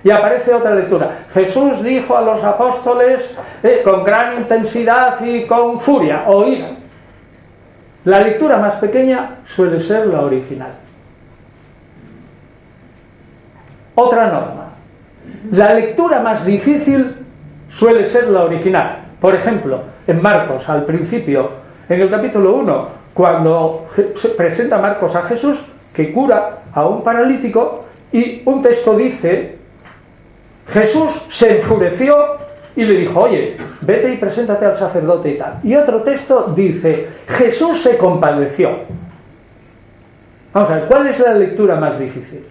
y aparece otra lectura, Jesús dijo a los apóstoles con gran intensidad y con furia o ira, la lectura más pequeña suele ser la original. Otra norma, la lectura más difícil suele ser la original. Por ejemplo, en Marcos, al principio, en el capítulo 1, cuando se presenta Marcos a Jesús, que cura a un paralítico, y un texto dice, Jesús se enfureció y le dijo, oye, vete y preséntate al sacerdote y tal. Y otro texto dice, Jesús se compadeció. Vamos a ver, ¿cuál es la lectura más difícil?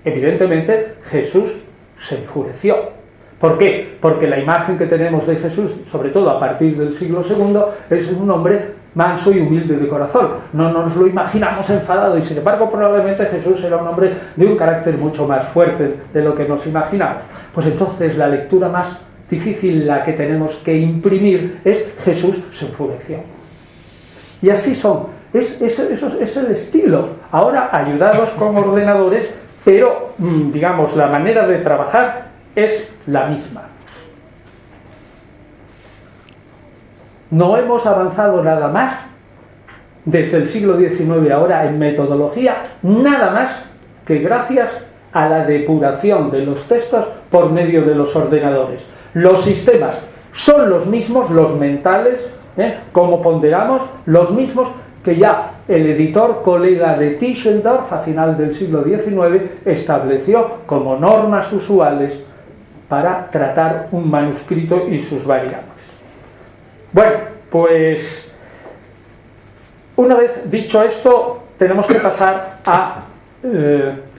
Evidentemente, Jesús se enfureció. ¿Por qué? Porque la imagen que tenemos de Jesús, sobre todo a partir del siglo II, es un hombre manso y humilde de corazón. No nos lo imaginamos enfadado y sin embargo probablemente Jesús era un hombre de un carácter mucho más fuerte de lo que nos imaginamos. Pues entonces la lectura más difícil, la que tenemos que imprimir, es Jesús se enfureció. Y así son. Es el estilo. Ahora ayudados con ordenadores, pero digamos la manera de trabajar es la misma. No hemos avanzado nada más desde el siglo XIX ahora en metodología, nada más que gracias a la depuración de los textos por medio de los ordenadores. Los sistemas son los mismos, los mentales, como ponderamos, los mismos que ya el editor colega de Tischendorf a final del siglo XIX estableció como normas usuales para tratar un manuscrito y sus variantes. Bueno, pues una vez dicho esto, tenemos que pasar a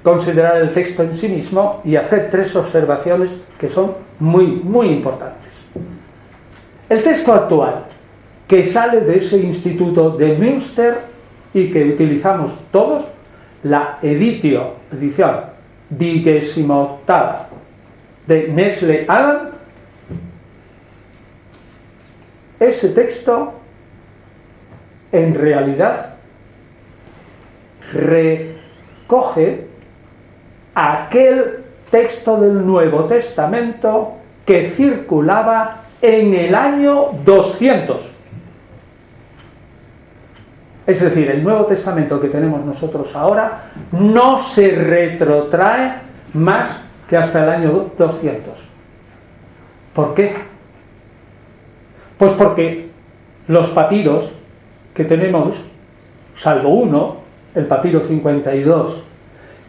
considerar el texto en sí mismo y hacer 3 observaciones que son muy importantes. El texto actual, que sale de ese instituto de Münster y que utilizamos todos, la edición 28ª de Nestle Aland, ese texto en realidad recoge aquel texto del Nuevo Testamento que circulaba en el año 200. Es decir, el Nuevo Testamento que tenemos nosotros ahora no se retrotrae más que hasta el año 200. ¿Por qué? Pues porque los papiros que tenemos, salvo uno, el papiro 52,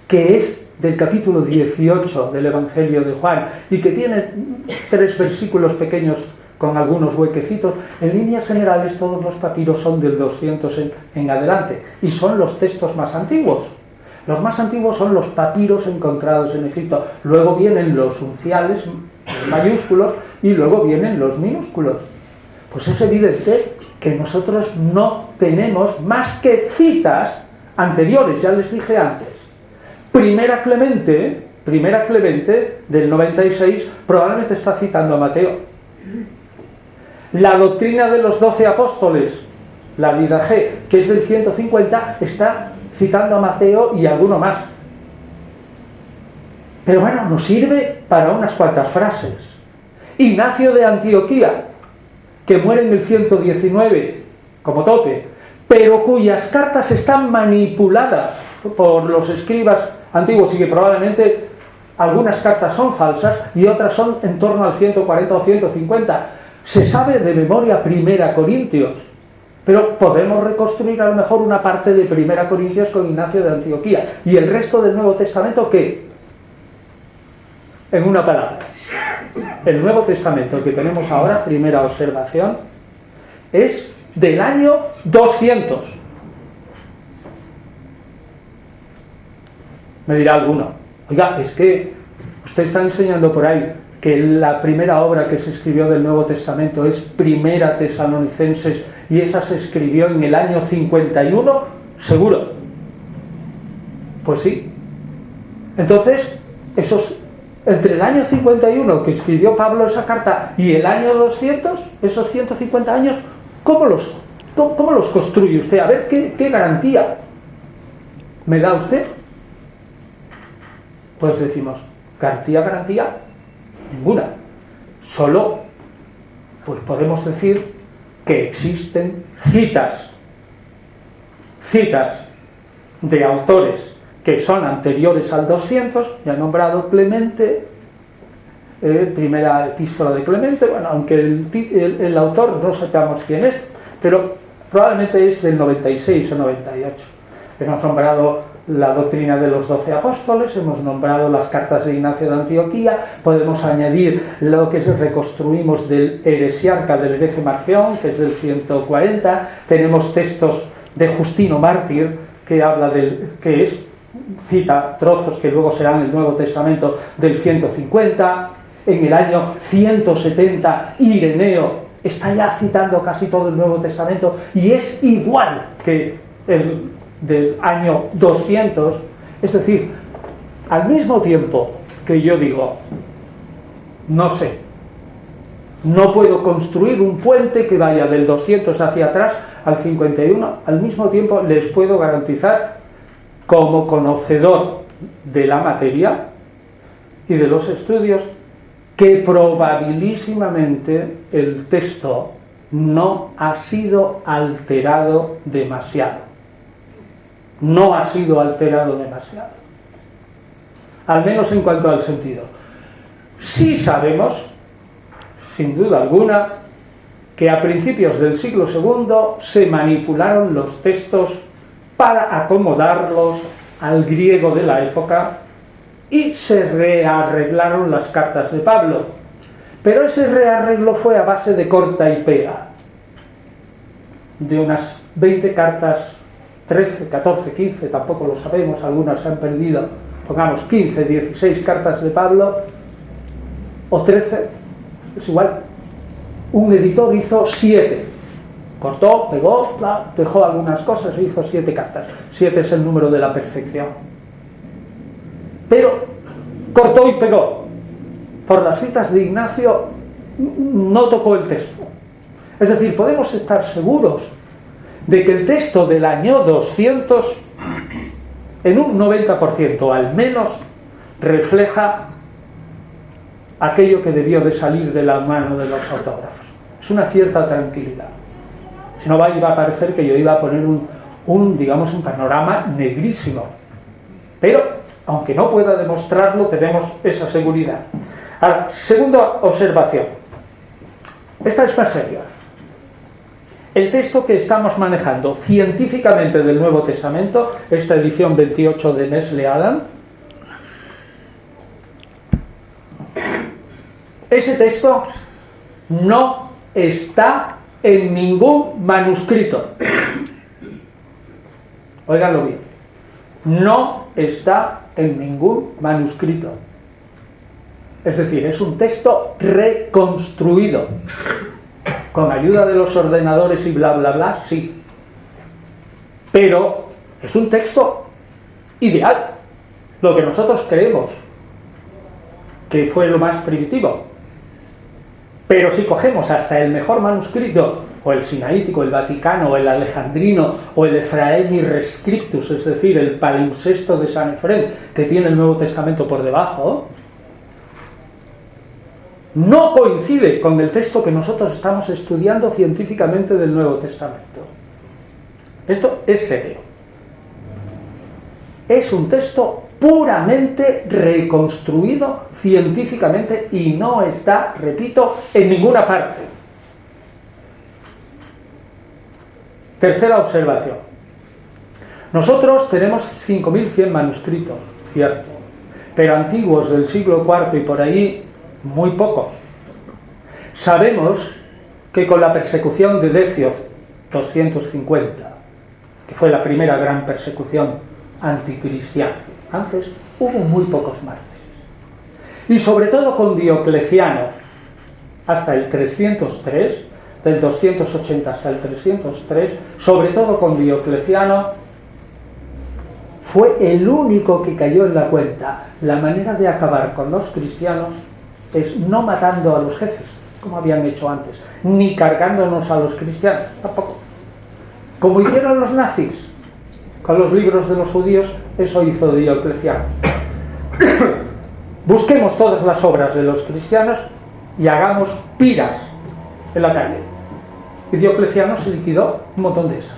que es del capítulo 18 del Evangelio de Juan y que tiene 3 versículos pequeños con algunos huequecitos, en líneas generales todos los papiros son del 200 en adelante y son los textos más antiguos. Los más antiguos son los papiros encontrados en Egipto, luego vienen los unciales mayúsculos y luego vienen los minúsculos. Pues es evidente que nosotros no tenemos más que citas anteriores, ya les dije antes. Primera Clemente del 96 probablemente está citando a Mateo. La doctrina de los 12 apóstoles, la Didache, que es del 150, está citando a Mateo y alguno más. Pero bueno, nos sirve para unas cuantas frases. Ignacio de Antioquía, que muere en el 119 como tope, pero cuyas cartas están manipuladas por los escribas antiguos y que probablemente algunas cartas son falsas y otras son en torno al 140 o 150. Se sabe de memoria 1 Corintios, pero podemos reconstruir a lo mejor una parte de 1 Corintios con Ignacio de Antioquía. ¿Y el resto del Nuevo Testamento qué? En una palabra. El Nuevo Testamento que tenemos ahora, primera observación, es del año 200. Me dirá alguno, oiga, es que usted está enseñando por ahí que la primera obra que se escribió del Nuevo Testamento es Primera Tesalonicenses y esa se escribió en el año 51, seguro. Pues sí. Entonces, entre el año 51 que escribió Pablo esa carta y el año 200, esos 150 años, ¿cómo los construye usted? A ver, ¿qué garantía me da usted? Pues decimos, garantía, ninguna. Solo, pues podemos decir que existen citas de autores que son anteriores al 200, ya he nombrado Clemente, primera epístola de Clemente, bueno, aunque el autor no sepamos quién es, pero probablemente es del 96 o 98. Hemos nombrado la doctrina de los 12 apóstoles, hemos nombrado las cartas de Ignacio de Antioquía, podemos añadir lo que reconstruimos del heresiarca del hereje Marción, que es del 140, tenemos textos de Justino Mártir, que habla cita trozos que luego serán el Nuevo Testamento del 150, en el año 170 Ireneo está ya citando casi todo el Nuevo Testamento y es igual que el del año 200, es decir, al mismo tiempo que yo digo, no sé, no puedo construir un puente que vaya del 200 hacia atrás al 51, al mismo tiempo les puedo garantizar, como conocedor de la materia y de los estudios, que probabilísimamente el texto no ha sido alterado demasiado. No ha sido alterado demasiado, al menos en cuanto al sentido. Sí sabemos, sin duda alguna, que a principios del siglo II se manipularon los textos para acomodarlos al griego de la época y se rearreglaron las cartas de Pablo. Pero ese rearreglo fue a base de corta y pega. De unas 20 cartas, 13, 14, 15, tampoco lo sabemos, algunas se han perdido, pongamos 15, 16 cartas de Pablo, o 13, es igual. Un editor hizo 7, cortó, pegó, dejó algunas cosas e hizo 7 cartas. 7 es el número de la perfección. Pero cortó y pegó. Por las citas de Ignacio no tocó el texto. Es decir, podemos estar seguros de que el texto del año 200, en un 90% al menos, refleja aquello que debió de salir de la mano de los autógrafos. Es una cierta tranquilidad. Si no, iba a parecer que yo iba a poner digamos, un panorama negrísimo. Pero, aunque no pueda demostrarlo, tenemos esa seguridad. Ahora, segunda observación. Esta es más seria. El texto que estamos manejando científicamente del Nuevo Testamento, esta edición 28 de Nestle Adam, ese texto no está en ningún manuscrito. Óiganlo bien. No está en ningún manuscrito. Es decir, es un texto reconstruido. Con ayuda de los ordenadores y bla, bla, bla, sí. Pero es un texto ideal. Lo que nosotros creemos que fue lo más primitivo. Pero si cogemos hasta el mejor manuscrito, o el sinaítico, el vaticano, o el alejandrino, o el Ephraemi Rescriptus, es decir, el palimpsesto de San Efrén, que tiene el Nuevo Testamento por debajo, no coincide con el texto que nosotros estamos estudiando científicamente del Nuevo Testamento. Esto es serio. Es un texto puramente reconstruido científicamente y no está, repito, en ninguna parte. Tercera observación. Nosotros tenemos 5.100 manuscritos, cierto, pero antiguos del siglo IV y por ahí, muy pocos. Sabemos que con la persecución de Decio 250, que fue la primera gran persecución anticristiana, antes hubo muy pocos mártires, y sobre todo con Diocleciano hasta el 303, del 280 hasta el 303, sobre todo con Diocleciano, fue el único que cayó en la cuenta. La manera de acabar con los cristianos es no matando a los jefes, como habían hecho antes, ni cargándonos a los cristianos, tampoco. Como hicieron los nazis con los libros de los judíos, eso hizo Diocleciano. Busquemos todas las obras de los cristianos y hagamos piras en la calle. Y Diocleciano se liquidó un montón de esas.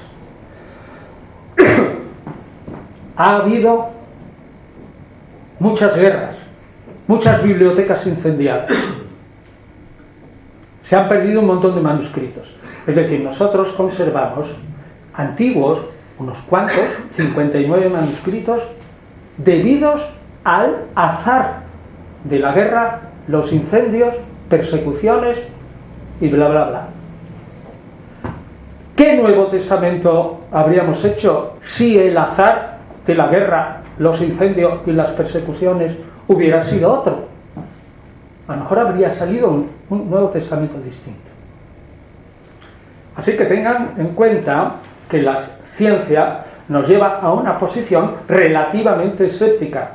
Ha habido muchas guerras, muchas bibliotecas incendiadas. Se han perdido un montón de manuscritos. Es decir, nosotros conservamos antiguos, unos cuantos, 59 manuscritos, debidos al azar de la guerra, los incendios, persecuciones y bla, bla, bla. ¿Qué Nuevo Testamento habríamos hecho si el azar de la guerra, los incendios y las persecuciones hubiera sido otro? A lo mejor habría salido un Nuevo Testamento distinto. Así que tengan en cuenta que la ciencia nos lleva a una posición relativamente escéptica,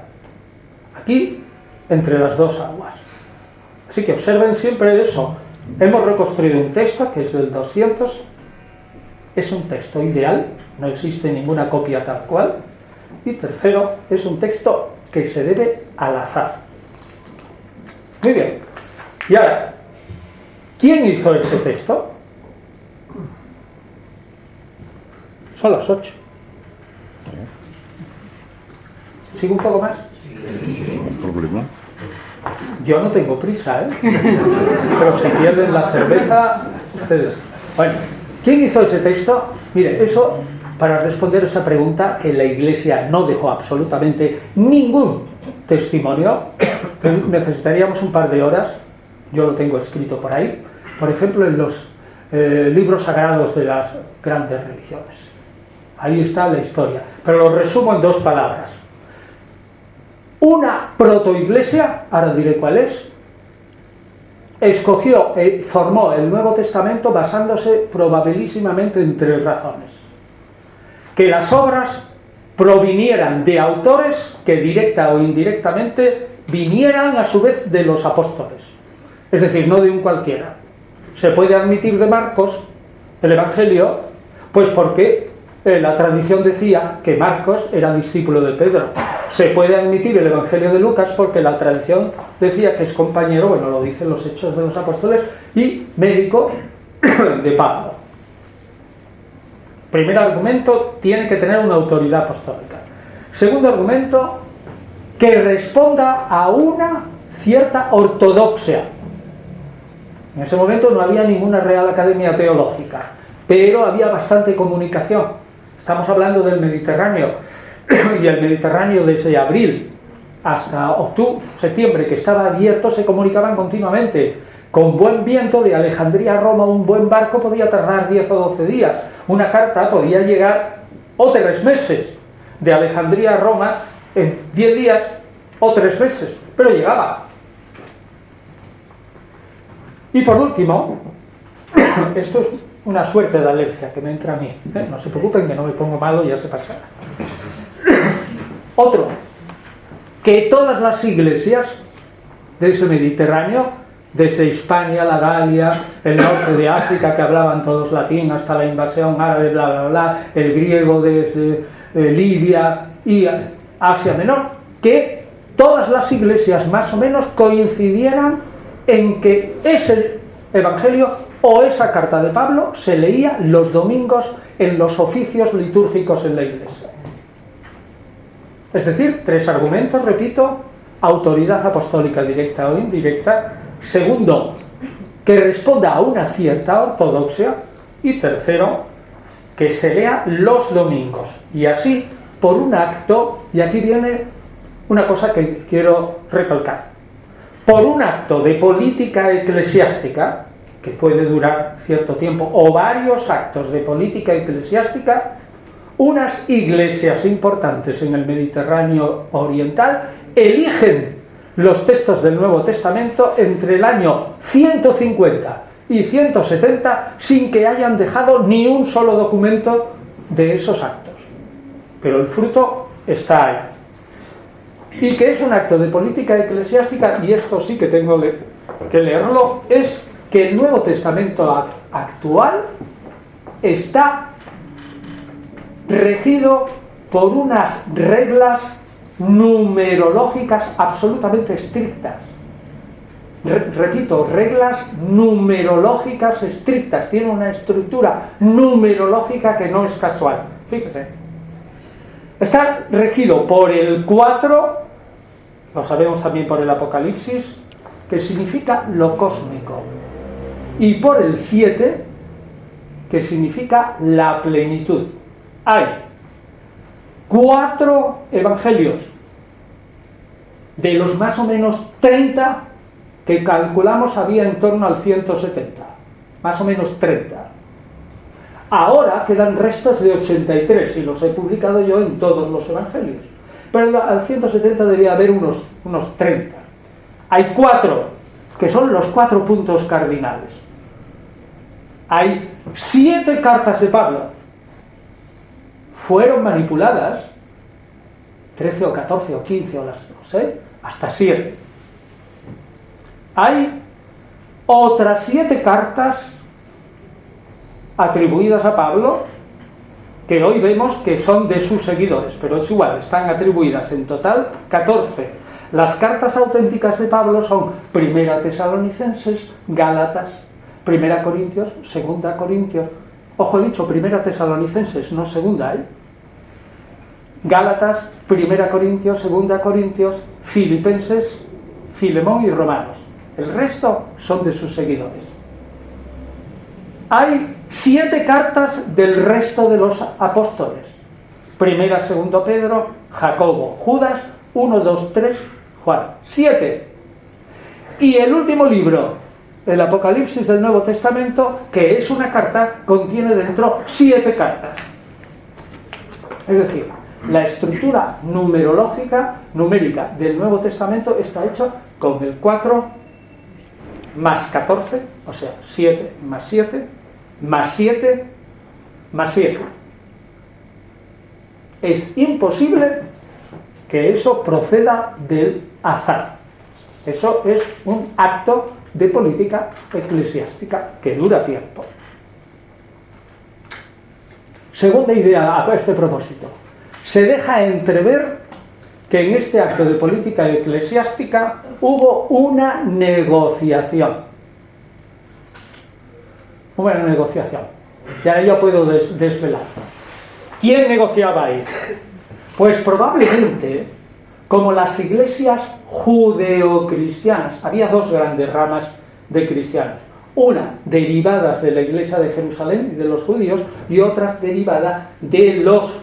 aquí entre las dos aguas. Así que observen siempre eso. Hemos reconstruido un texto que es del 200, es un texto ideal, no existe ninguna copia tal cual, y tercero, es un texto que se debe al azar. Muy bien. Y ahora, ¿quién hizo este texto? Son las 8. ¿Sigo un poco más? ¿Problema? Yo no tengo prisa, ¿eh? Pero si pierden la cerveza, ustedes... Bueno, ¿quién hizo ese texto? Mire, eso, para responder esa pregunta, que la Iglesia no dejó absolutamente ningún testimonio, necesitaríamos un par de horas, yo lo tengo escrito por ahí, por ejemplo, en los libros sagrados de las grandes religiones. Ahí está la historia, pero lo resumo en 2 palabras. Una protoiglesia, ahora diré cuál es, escogió, formó el Nuevo Testamento basándose probabilísimamente en 3 razones. Que las obras provinieran de autores que directa o indirectamente vinieran a su vez de los apóstoles, es decir, no de un cualquiera. Se puede admitir de Marcos el Evangelio, pues porque la tradición decía que Marcos era discípulo de Pedro. Se puede admitir el Evangelio de Lucas porque la tradición decía que es compañero, bueno, lo dicen los Hechos de los Apóstoles, y médico de Pablo. Primer argumento, tiene que tener una autoridad apostólica. Segundo argumento, que responda a una cierta ortodoxia. En ese momento no había ninguna Real Academia Teológica, pero había bastante comunicación. Estamos hablando del Mediterráneo, y el Mediterráneo desde abril hasta octubre, septiembre, que estaba abierto, se comunicaban continuamente. Con buen viento, de Alejandría a Roma, un buen barco podía tardar 10 o 12 días. Una carta podía llegar o 3 meses. De Alejandría a Roma, en 10 días o 3 meses, pero llegaba. Y por último, esto es una suerte de alergia que me entra a mí, no se preocupen que no me pongo malo, ya se pasará. Otro, que todas las iglesias de ese Mediterráneo, desde Hispania, la Galia, el norte de África, que hablaban todos latín, hasta la invasión árabe, bla, bla, bla, el griego desde Libia y Asia Menor, que todas las iglesias más o menos coincidieran en que ese evangelio o esa carta de Pablo se leía los domingos en los oficios litúrgicos en la iglesia. Es decir, 3 argumentos, repito: autoridad apostólica directa o indirecta. Segundo, que responda a una cierta ortodoxia. Y tercero, que se lea los domingos. Y así, por un acto, y aquí viene una cosa que quiero recalcar, por un acto de política eclesiástica, que puede durar cierto tiempo, o varios actos de política eclesiástica, unas iglesias importantes en el Mediterráneo oriental eligen los textos del Nuevo Testamento entre el año 150 y 170 sin que hayan dejado ni un solo documento de esos actos. Pero el fruto está ahí. Y que es un acto de política eclesiástica, y esto sí que tengo que leerlo, es que el Nuevo Testamento actual está regido por unas reglas numerológicas absolutamente estrictas. Repito, reglas numerológicas estrictas. Tiene una estructura numerológica que no es casual. Fíjese. Está regido por el 4, lo sabemos también por el Apocalipsis, que significa lo cósmico, y por el 7, que significa la plenitud. Hay 4 evangelios de los más o menos 30 que calculamos había en torno al 170, más o menos 30. Ahora quedan restos de 83 y los he publicado yo en todos los evangelios, pero al 170 debía haber unos 30. Hay 4 que son los 4 puntos cardinales. Hay 7 cartas de Pablo. Fueron manipuladas 13 o 14 o 15 o las no sé, hasta 7. Hay otras 7 cartas atribuidas a Pablo que hoy vemos que son de sus seguidores, pero es igual, están atribuidas en total 14. Las cartas auténticas de Pablo son 1 Tesalonicenses, Gálatas, 1 Corintios, 2 Corintios, ojo dicho, 1 Tesalonicenses, no segunda, Gálatas, 1 Corintios, 2 Corintios, Filipenses, Filemón y Romanos. El resto son de sus seguidores. Hay 7 cartas del resto de los apóstoles. Primera, segundo Pedro, Jacobo, Judas, 1, 2, 3, Juan. 7. Y el último libro, el Apocalipsis del Nuevo Testamento, que es una carta, contiene dentro 7 cartas. Es decir, la estructura numérica del Nuevo Testamento está hecha con el 4 más 14, o sea, 7 más 7, más 7, más 7. Es imposible que eso proceda del azar. Eso es un acto de política eclesiástica que dura tiempo. Segunda idea a este propósito. Se deja entrever que en este acto de política eclesiástica hubo una negociación. Una negociación. Y ahora yo puedo desvelar. ¿Quién negociaba ahí? Pues probablemente, como las iglesias judeocristianas, había 2 grandes ramas de cristianos. Una derivadas de la iglesia de Jerusalén y de los judíos, y otras derivadas de los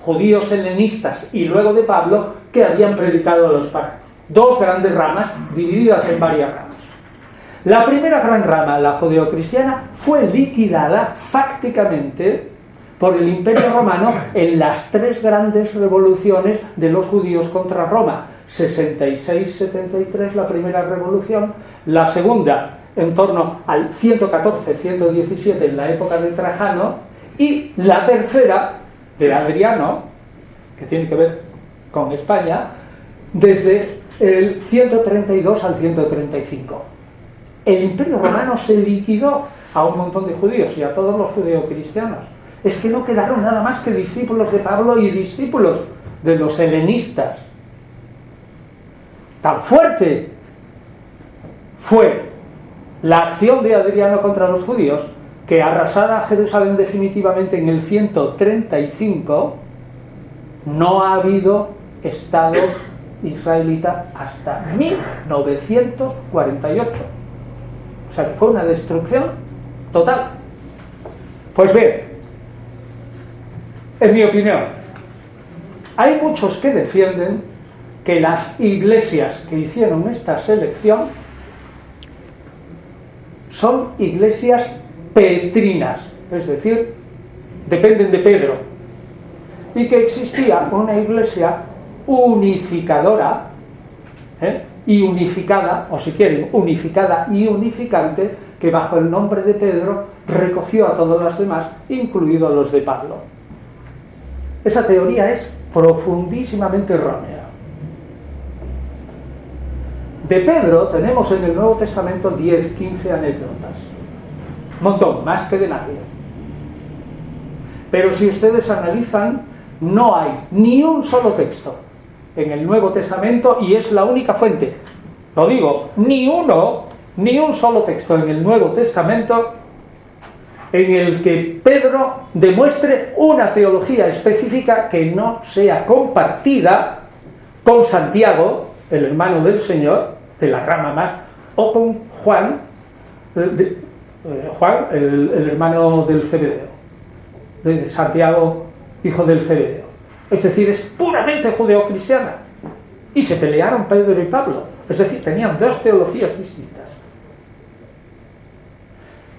judíos helenistas y luego de Pablo, que habían predicado a los paganos. 2 grandes ramas divididas en varias ramas. La primera gran rama, la judeocristiana, fue liquidada fácticamente por el Imperio Romano en las 3 grandes revoluciones de los judíos contra Roma. 66-73 la primera revolución, la segunda en torno al 114-117 en la época de Trajano, y la tercera de Adriano, que tiene que ver con España, desde el 132 al 135. El Imperio Romano se liquidó a un montón de judíos y a todos los judeocristianos. Es que no quedaron nada más que discípulos de Pablo y discípulos de los helenistas. Tan fuerte fue la acción de Adriano contra los judíos que, arrasada Jerusalén definitivamente en el 135, no ha habido Estado israelita hasta 1948. O sea que fue una destrucción total. Pues bien, en mi opinión, hay muchos que defienden que las iglesias que hicieron esta selección son iglesias petrinas, es decir, dependen de Pedro, y que existía una iglesia unificadora, y unificada, o si quieren, unificada y unificante, que bajo el nombre de Pedro recogió a todos los demás, incluidos a los de Pablo. Esa teoría es profundísimamente errónea. De Pedro tenemos en el Nuevo Testamento 10, 15 anécdotas. Un montón, más que de nadie. Pero si ustedes analizan, no hay ni un solo texto en el Nuevo Testamento, y es la única fuente. Lo digo, ni un solo texto en el Nuevo Testamento en el que Pedro demuestre una teología específica que no sea compartida con Santiago, el hermano del Señor, de la rama más, o con Juan, el hermano del Zebedeo, de Santiago, hijo del Zebedeo. Es decir, es puramente judeocristiana. Y se pelearon Pedro y Pablo. Es decir, tenían 2 teologías distintas.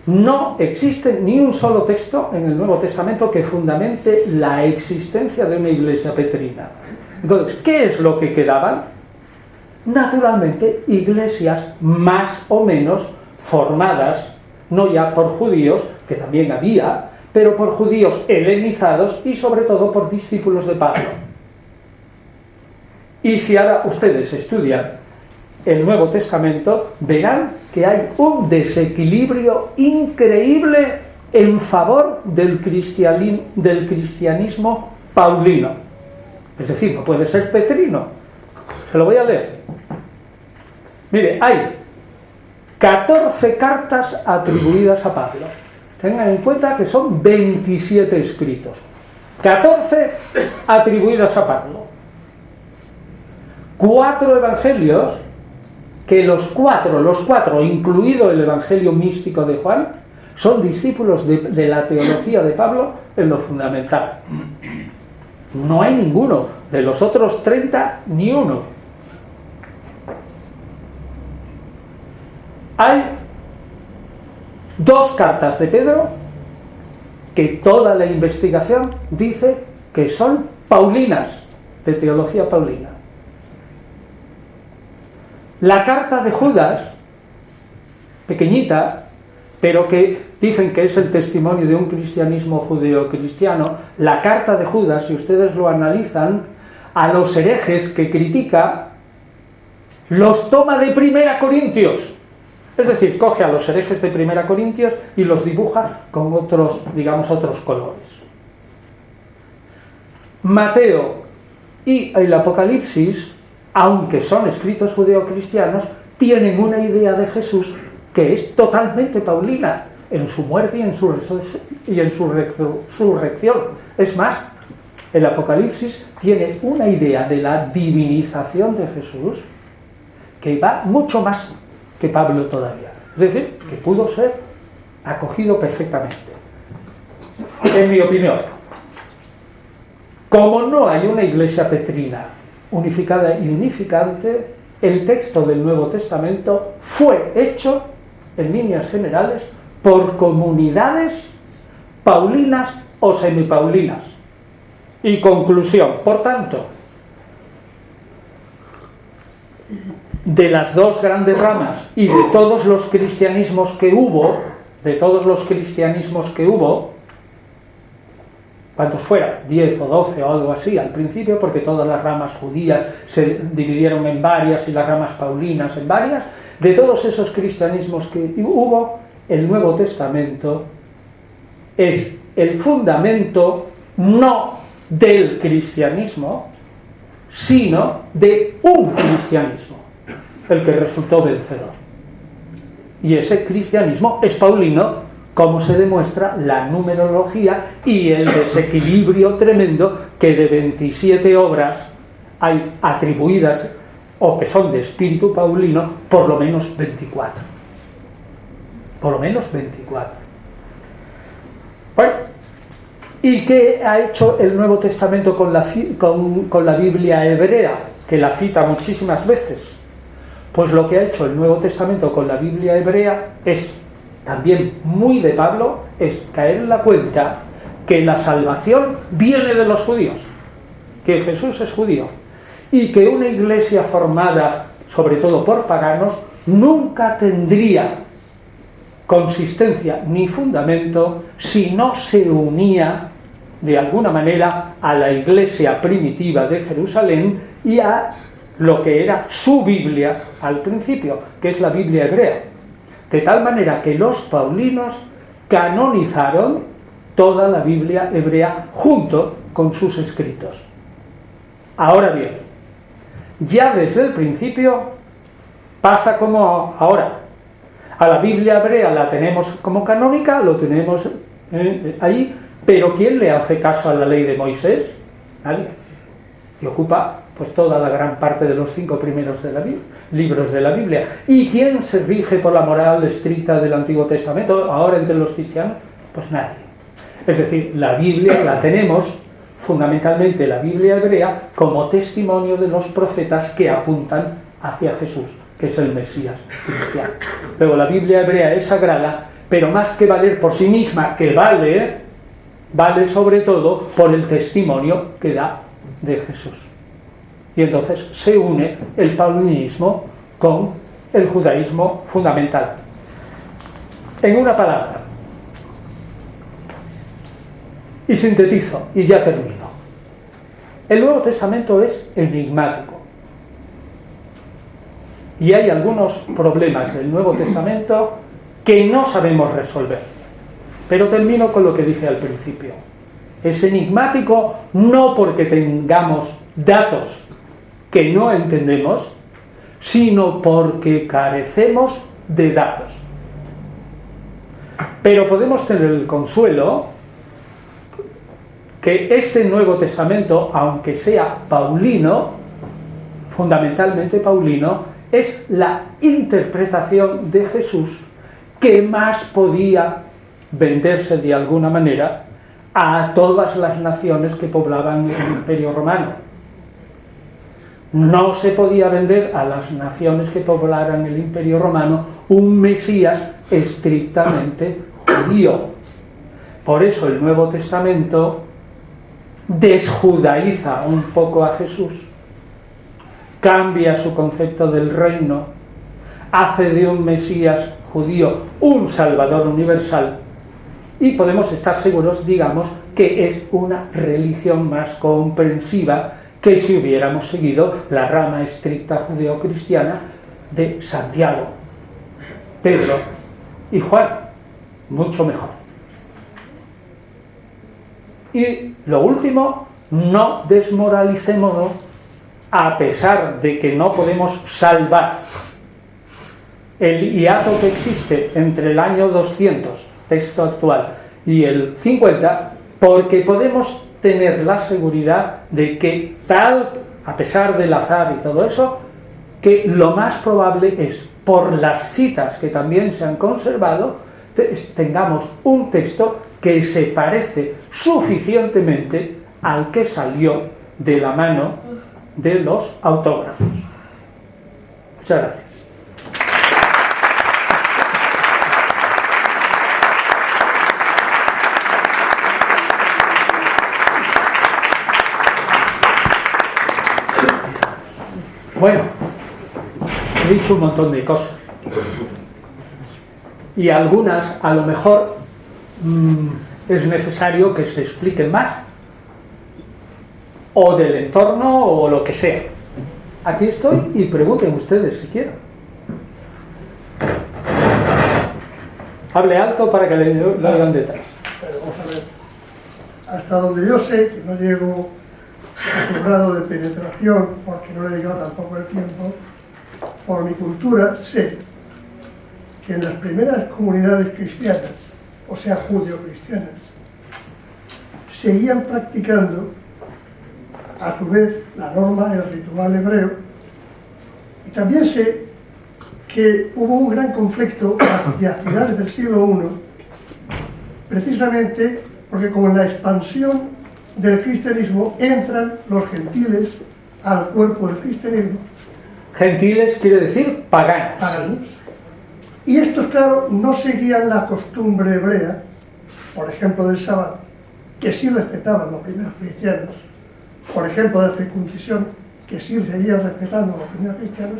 No existe ni un solo texto en el Nuevo Testamento que fundamente la existencia de una iglesia petrina. Entonces, ¿qué es lo que quedaban? Naturalmente, iglesias más o menos formadas, no ya por judíos, que también había, pero por judíos helenizados y sobre todo por discípulos de Pablo. Y si ahora ustedes estudian el Nuevo Testamento, verán que hay un desequilibrio increíble en favor del cristianismo paulino. Es decir, no puede ser petrino. Se lo voy a leer. Mire, hay 14 cartas atribuidas a Pablo. Tengan en cuenta que son 27 escritos. 14 atribuidas a Pablo. 4 evangelios que los cuatro, incluido el Evangelio místico de Juan, son discípulos de la teología de Pablo en lo fundamental. No hay ninguno, de los otros 30, ni uno. Hay 2 cartas de Pedro que toda la investigación dice que son paulinas, de teología paulina. La carta de Judas, pequeñita, pero que dicen que es el testimonio de un cristianismo judeo-cristiano, la carta de Judas, si ustedes lo analizan, a los herejes que critica, los toma de 1 Corintios. Es decir, coge a los herejes de 1 Corintios y los dibuja con otros, digamos, otros colores. Mateo y el Apocalipsis, aunque son escritos judeocristianos, tienen una idea de Jesús que es totalmente paulina en su muerte y en su resurrección. Es más, el Apocalipsis tiene una idea de la divinización de Jesús que va mucho más que Pablo todavía. Es decir, que pudo ser acogido perfectamente. En mi opinión, como no hay una iglesia petrina unificada y unificante, el texto del Nuevo Testamento fue hecho, en líneas generales, por comunidades paulinas o semipaulinas. Y conclusión, por tanto, de las 2 grandes ramas y de todos los cristianismos que hubo, cuantos fueran, 10 o 12 o algo así al principio, porque todas las ramas judías se dividieron en varias y las ramas paulinas en varias, de todos esos cristianismos que hubo, el Nuevo Testamento es el fundamento no del cristianismo, sino de un cristianismo, el que resultó vencedor. Y ese cristianismo es paulino, como se demuestra la numerología y el desequilibrio tremendo que de 27 obras hay atribuidas o que son de espíritu paulino, por lo menos 24. Por lo menos 24. Bueno, ¿y qué ha hecho el Nuevo Testamento con la Biblia hebrea, que la cita muchísimas veces? Pues lo que ha hecho el Nuevo Testamento con la Biblia hebrea es, también muy de Pablo, es caer en la cuenta que la salvación viene de los judíos, que Jesús es judío, y que una iglesia formada sobre todo por paganos nunca tendría consistencia ni fundamento si no se unía de alguna manera a la iglesia primitiva de Jerusalén y a lo que era su Biblia al principio, que es la Biblia hebrea. De tal manera que los paulinos canonizaron toda la Biblia hebrea junto con sus escritos. Ahora bien, ya desde el principio pasa como ahora. A la Biblia hebrea la tenemos como canónica, lo tenemos ahí, pero ¿quién le hace caso a la ley de Moisés? Nadie. Y ocupa pues toda la gran parte de los 5 primeros de la libros de la Biblia. ¿Y quién se rige por la moral estricta del Antiguo Testamento ahora entre los cristianos? Pues nadie. Es decir, la Biblia la tenemos, fundamentalmente la Biblia hebrea, como testimonio de los profetas que apuntan hacia Jesús, que es el Mesías cristiano. Luego la Biblia hebrea es sagrada, pero más que valer por sí misma, que vale sobre todo por el testimonio que da de Jesús. Y entonces se une el paulinismo con el judaísmo fundamental. En una palabra, y sintetizo, y ya termino. El Nuevo Testamento es enigmático. Y hay algunos problemas del Nuevo Testamento que no sabemos resolver. Pero termino con lo que dije al principio. Es enigmático no porque tengamos datos que no entendemos, sino porque carecemos de datos. Pero podemos tener el consuelo que este Nuevo Testamento, aunque sea paulino, fundamentalmente paulino, es la interpretación de Jesús que más podía venderse de alguna manera a todas las naciones que poblaban el Imperio Romano. No se podía vender a las naciones que poblaran el Imperio Romano un Mesías estrictamente judío. Por eso el Nuevo Testamento desjudaiza un poco a Jesús, cambia su concepto del reino, hace de un Mesías judío un Salvador universal, y podemos estar seguros, digamos, que es una religión más comprensiva que si hubiéramos seguido la rama estricta judeocristiana de Santiago, Pedro y Juan, mucho mejor. Y lo último, no desmoralicémonos, a pesar de que no podemos salvar el hiato que existe entre el año 200, texto actual, y el 50, porque podemos tener la seguridad de que a pesar del azar y todo eso, que lo más probable es, por las citas que también se han conservado, tengamos un texto que se parece suficientemente al que salió de la mano de los autógrafos. Muchas gracias. Bueno, he dicho un montón de cosas y algunas a lo mejor es necesario que se expliquen más, o del entorno o lo que sea. Aquí estoy y pregunten ustedes si quieren. Hable alto para que le oigan detrás. Pero vamos a ver, hasta donde yo sé, que no llego a su grado de penetración, porque no le he dedicado tampoco el tiempo, por mi cultura sé que en las primeras comunidades cristianas, o sea, judeo-cristianas, seguían practicando a su vez la norma, el ritual hebreo, y también sé que hubo un gran conflicto hacia finales del siglo I, precisamente porque con la expansión del cristianismo entran los gentiles al cuerpo del cristianismo. Gentiles quiere decir paganos. Paganos. Y estos, claro, no seguían la costumbre hebrea, por ejemplo, del sábado, que sí respetaban los primeros cristianos, por ejemplo, de la circuncisión, que sí seguían respetando los primeros cristianos,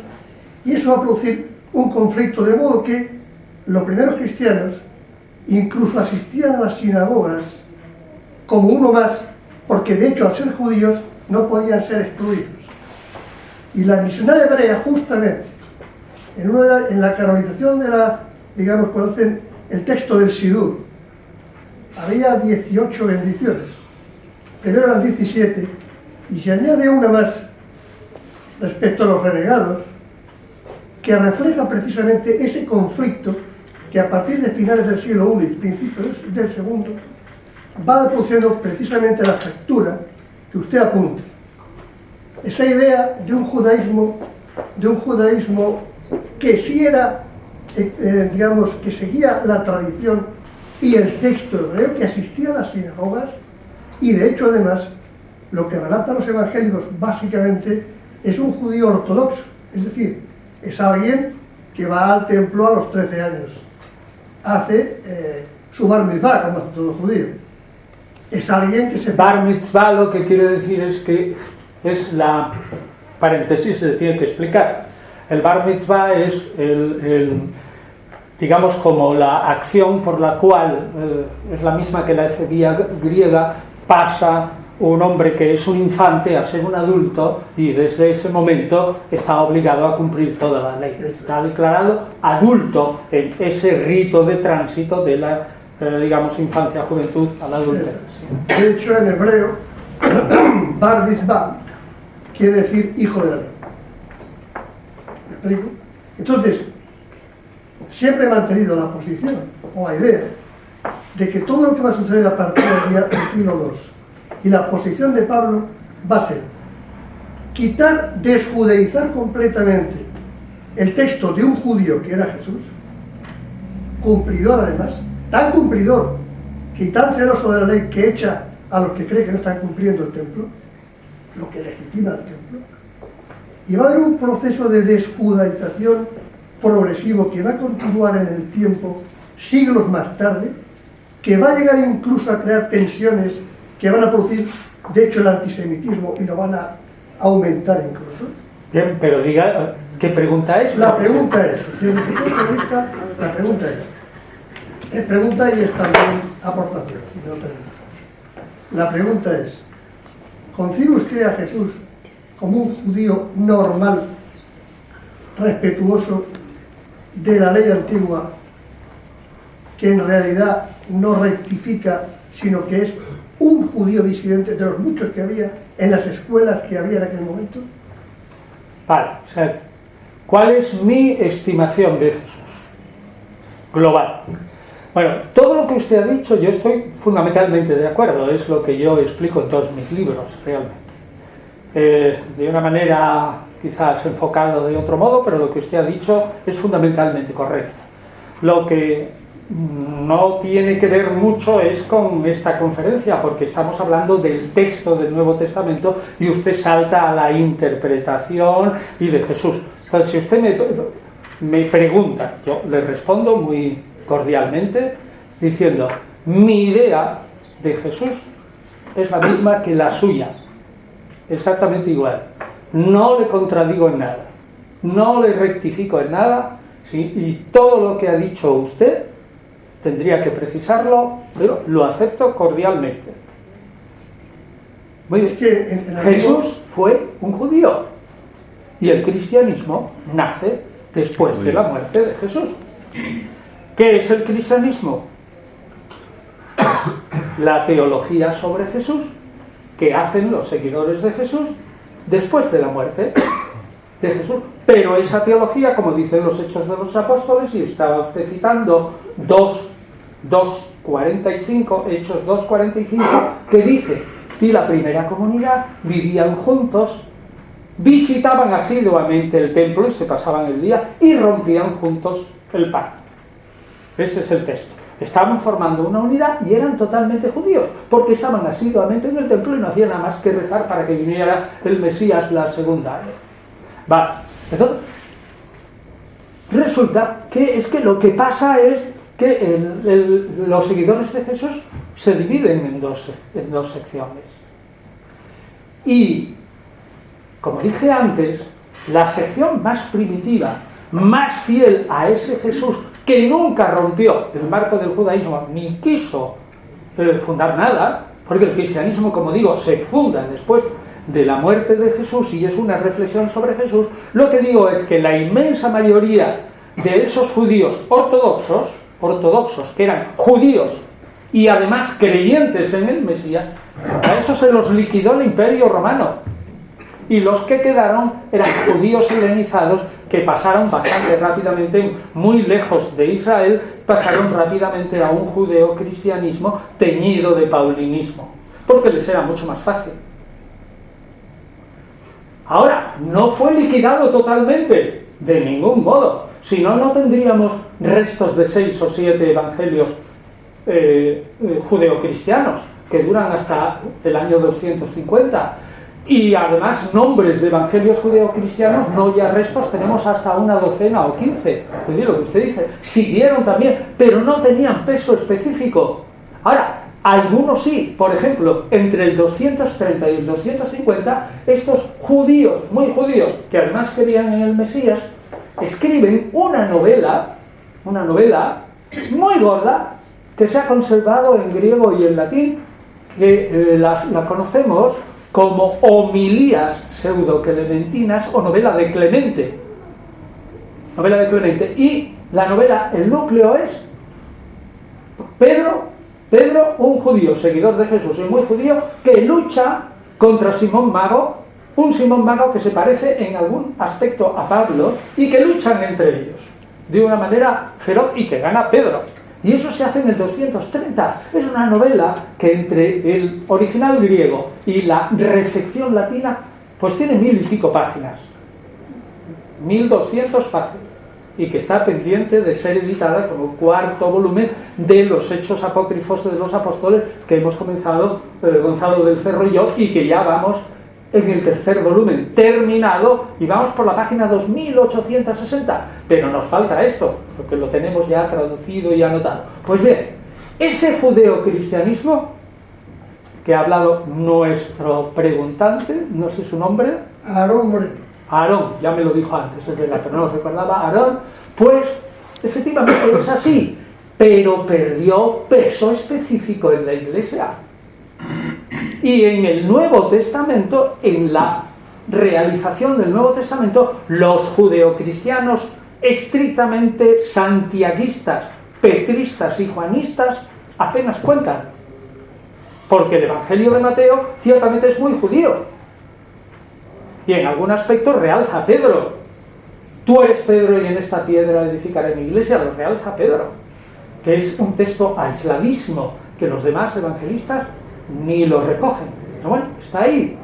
y eso va a producir un conflicto, de modo que los primeros cristianos incluso asistían a las sinagogas como uno más, porque de hecho al ser judíos no podían ser excluidos. Y la misionaria hebrea, justamente, en la canonización de la, digamos, cuando hacen el texto del Sidur, había 18 bendiciones, primero eran 17, y se añade una más respecto a los renegados, que refleja precisamente ese conflicto que a partir de finales del siglo I y principios del segundo va produciendo precisamente la fractura que usted apunta. Esa idea de un judaísmo que sí era, digamos, que seguía la tradición y el texto hebreo, que asistía a las sinagogas, y de hecho además lo que relatan los evangélicos básicamente es un judío ortodoxo, es decir, es alguien que va al templo a los 13 años, hace su bar mitzvah, como hace todo judío. Es alguien que se... Bar mitzvah lo que quiere decir es que es la paréntesis, se tiene que explicar. El bar mitzvah es digamos, como la acción por la cual es la misma que la efebía griega, pasa un hombre que es un infante a ser un adulto, y desde ese momento está obligado a cumplir toda la ley. Está declarado adulto en ese rito de tránsito de la, digamos, infancia, juventud a la adultez. De hecho, en hebreo, bar mitzvah quiere decir hijo de la ley. ¿Me explico? Entonces, siempre he mantenido la posición o la idea de que todo lo que va a suceder a partir del siglo II y la posición de Pablo va a ser quitar, desjudaizar completamente el texto de un judío que era Jesús, cumplidor además, tan cumplidor y tan celoso de la ley que echa a los que creen que no están cumpliendo el templo, lo que legitima el templo. Y va a haber un proceso de desjudaización progresivo que va a continuar en el tiempo, siglos más tarde, que va a llegar incluso a crear tensiones que van a producir, de hecho, el antisemitismo y lo van a aumentar incluso. Bien, pero diga, ¿qué pregunta es? La pregunta es, desde su punto de vista, la pregunta es pregunta y es también aportación, si no pregunta. La pregunta es, ¿concibe usted a Jesús como un judío normal, respetuoso de la ley antigua, que en realidad no rectifica, sino que es un judío disidente de los muchos que había en las escuelas que había en aquel momento? Vale, o sea, ¿cuál es mi estimación de Jesús? Global. Bueno, todo lo que usted ha dicho yo estoy fundamentalmente de acuerdo, es lo que yo explico en todos mis libros, realmente. De una manera quizás enfocado de otro modo, pero lo que usted ha dicho es fundamentalmente correcto. Lo que no tiene que ver mucho es con esta conferencia, porque estamos hablando del texto del Nuevo Testamento y usted salta a la interpretación y de Jesús. Entonces, si usted me pregunta, yo le respondo muy cordialmente diciendo, mi idea de Jesús es la misma que la suya, exactamente igual. No le contradigo en nada, no le rectifico en nada, ¿sí? Y todo lo que ha dicho usted tendría que precisarlo, pero lo acepto cordialmente. Muy bien. Es que Jesús fue un judío y el cristianismo nace después de la muerte de Jesús. ¿Qué es el cristianismo? La teología sobre Jesús que hacen los seguidores de Jesús después de la muerte de Jesús. Pero esa teología, como dicen los Hechos de los Apóstoles, y estaba usted citando 2:45, Hechos 2:45, que dice, y la primera comunidad vivían juntos, visitaban asiduamente el templo y se pasaban el día y rompían juntos el pan. Ese es el texto. Estaban formando una unidad y eran totalmente judíos, porque estaban asiduamente en el templo y no hacían nada más que rezar para que viniera el Mesías la segunda vez. Vale, entonces resulta que es que lo que pasa es que los seguidores de Jesús se dividen en dos secciones. Y, como dije antes, la sección más primitiva, más fiel a ese Jesús que nunca rompió el marco del judaísmo ni quiso fundar nada, porque el cristianismo, como digo, se funda después de la muerte de Jesús y es una reflexión sobre Jesús. Lo que digo es que la inmensa mayoría de esos judíos ortodoxos, que eran judíos y además creyentes en el Mesías, a eso se los liquidó el Imperio Romano. Y los que quedaron eran judíos helenizados que pasaron bastante rápidamente, muy lejos de Israel, pasaron rápidamente a un judeocristianismo teñido de paulinismo, porque les era mucho más fácil. Ahora, no fue liquidado totalmente, de ningún modo, si no, no tendríamos restos de 6 o 7 evangelios judeocristianos que duran hasta el año 250. Y además nombres de evangelios judeocristianos, no ya restos, tenemos hasta una docena o 15. Es decir, lo que usted dice, siguieron también, pero no tenían peso específico. Ahora, algunos sí, por ejemplo, entre el 230 y el 250, estos judíos, muy judíos, que además creían en el Mesías, escriben una novela muy gorda, que se ha conservado en griego y en latín, que la conocemos como homilías pseudo-clementinas o novela de Clemente. Y la novela, el núcleo es Pedro, un judío, seguidor de Jesús y muy judío, que lucha contra Simón Mago, un Simón Mago que se parece en algún aspecto a Pablo y que luchan entre ellos de una manera feroz y que gana Pedro. Y eso se hace en el 230. Es una novela que entre el original griego y la recepción latina, pues tiene 1000 y pico páginas. 1200 fácil, y que está pendiente de ser editada como cuarto volumen de los Hechos Apócrifos de los Apóstoles, que hemos comenzado Gonzalo del Cerro y yo, y que ya vamos en el tercer volumen terminado, y vamos por la página 2860, pero nos falta esto, porque lo tenemos ya traducido y anotado. Pues bien, ese judeocristianismo que ha hablado nuestro preguntante, no sé su nombre, Aarón Moreno. Aarón, ya me lo dijo antes, es verdad, pero no lo recordaba. Aarón, pues efectivamente es así, pero perdió peso específico en la Iglesia. Y en el Nuevo Testamento, en la realización del Nuevo Testamento, los judeocristianos estrictamente santiaguistas, petristas y juanistas apenas cuentan, porque el Evangelio de Mateo ciertamente es muy judío, y en algún aspecto realza a Pedro. Tú eres Pedro y en esta piedra edificaré mi iglesia, lo realza a Pedro, que es un texto aisladísimo que los demás evangelistas ni lo recogen. Pero bueno, está ahí.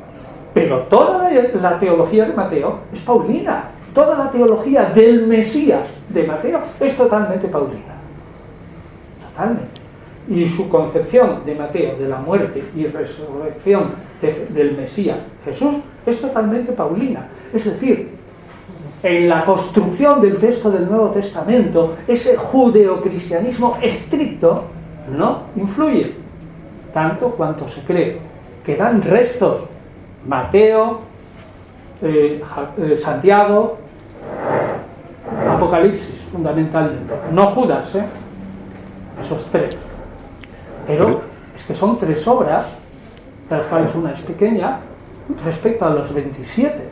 Pero toda la teología de Mateo es paulina. Toda la teología del Mesías de Mateo es totalmente paulina. Totalmente. Y su concepción de Mateo, de la muerte y resurrección del Mesías Jesús, es totalmente paulina. Es decir, en la construcción del texto del Nuevo Testamento, ese judeocristianismo estricto no influye, tanto cuanto se cree. Quedan restos: Mateo, Santiago, Apocalipsis, fundamentalmente. No Judas, esos tres. Pero es que son 3 obras, de las cuales una es pequeña, respecto a los 27.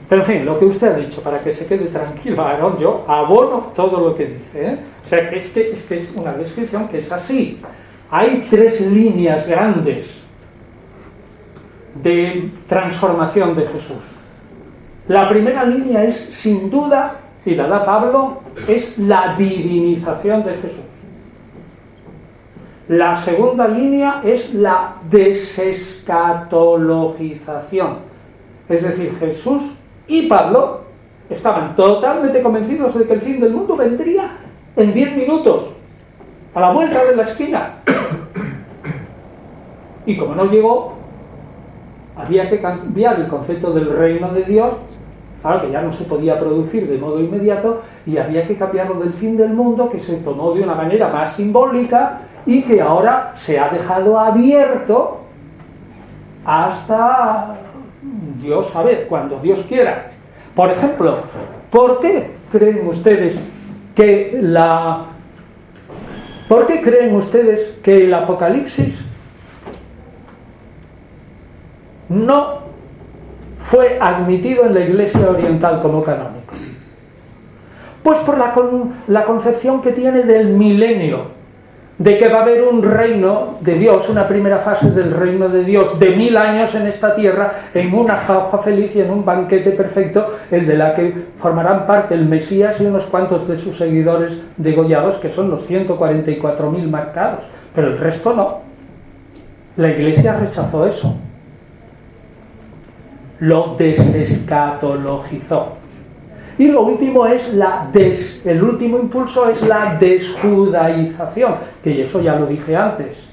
Pero en fin, lo que usted ha dicho, para que se quede tranquilo, Aarón, yo abono todo lo que dice, O sea, que es que es una descripción que es así. Hay 3 líneas grandes de transformación de Jesús. La primera línea es, sin duda, y la da Pablo, es la divinización de Jesús. La segunda línea es la desescatologización. Es decir, Jesús y Pablo estaban totalmente convencidos de que el fin del mundo vendría en 10 minutos, a la vuelta de la esquina. Y como no llegó, había que cambiar el concepto del reino de Dios, claro que ya no se podía producir de modo inmediato, y había que cambiarlo del fin del mundo, que se tomó de una manera más simbólica, y que ahora se ha dejado abierto hasta Dios saber, cuando Dios quiera. Por ejemplo, ¿por qué creen ustedes que el Apocalipsis no fue admitido en la Iglesia Oriental como canónico? Pues por la concepción que tiene del milenio, de que va a haber un reino de Dios, una primera fase del reino de Dios de 1000 años en esta tierra, en una jauja feliz y en un banquete perfecto, el de la que formarán parte el Mesías y unos cuantos de sus seguidores degollados, que son los 144.000 marcados, pero el resto no. La Iglesia rechazó eso, lo desescatologizó. Y lo último es el último impulso es la desjudaización, que eso ya lo dije antes.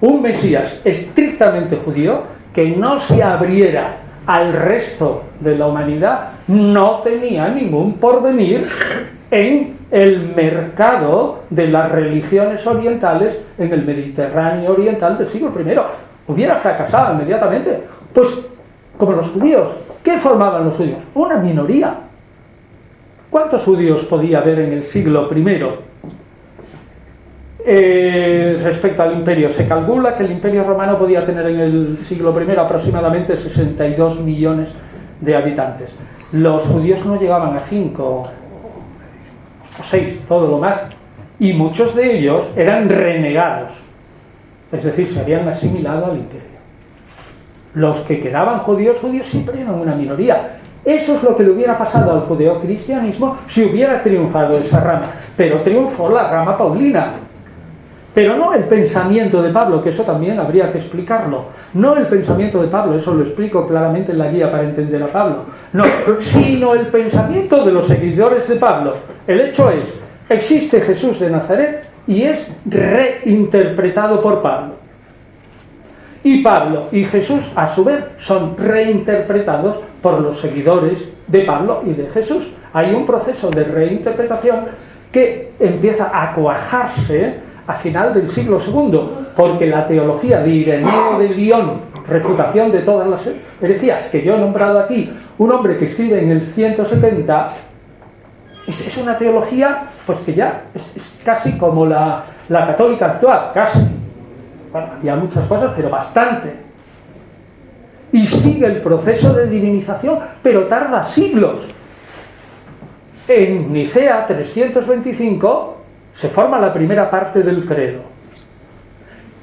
Un Mesías estrictamente judío, que no se abriera al resto de la humanidad, no tenía ningún porvenir en el mercado de las religiones orientales, en el Mediterráneo oriental del siglo I. Hubiera fracasado inmediatamente. Pues, como los judíos. ¿Qué formaban los judíos? Una minoría. ¿Cuántos judíos podía haber en el siglo I? Respecto al imperio, se calcula que el imperio romano podía tener en el siglo I aproximadamente 62 millones de habitantes. Los judíos no llegaban a 5 o 6, todo lo más, y muchos de ellos eran renegados, es decir, se habían asimilado al imperio. Los que quedaban judíos siempre eran una minoría. Eso es lo que le hubiera pasado al judeocristianismo si hubiera triunfado esa rama, pero triunfó la rama paulina. Pero no el pensamiento de Pablo, que eso también habría que explicarlo. No el pensamiento de Pablo, eso lo explico claramente en la guía para entender a Pablo. No, sino el pensamiento de los seguidores de Pablo. El hecho es, existe Jesús de Nazaret y es reinterpretado por Pablo. Y Pablo y Jesús, a su vez, son reinterpretados por los seguidores de Pablo y de Jesús. Hay un proceso de reinterpretación que empieza a cuajarse a final del siglo II, porque la teología de Ireneo de Lyon, refutación de todas las herejías que yo he nombrado aquí, un hombre que escribe en el 170, es una teología pues que ya es casi como la católica actual, casi. Bueno, había muchas cosas, pero bastante. Y sigue el proceso de divinización, pero tarda siglos. En Nicea 325 se forma la primera parte del credo.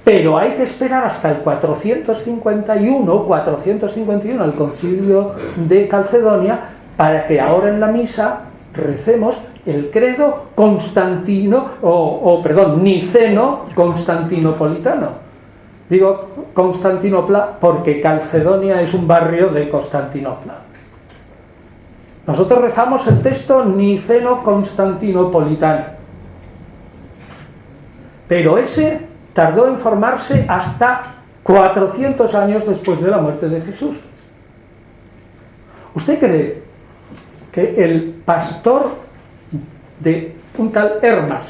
Pero hay que esperar hasta el 451, el concilio de Calcedonia, para que ahora en la misa recemos el credo niceno-constantinopolitano. Digo Constantinopla porque Calcedonia es un barrio de Constantinopla. Nosotros rezamos el texto niceno-constantinopolitano. Pero ese tardó en formarse hasta 400 años después de la muerte de Jesús. ¿Usted cree que el pastor de un tal Hermas,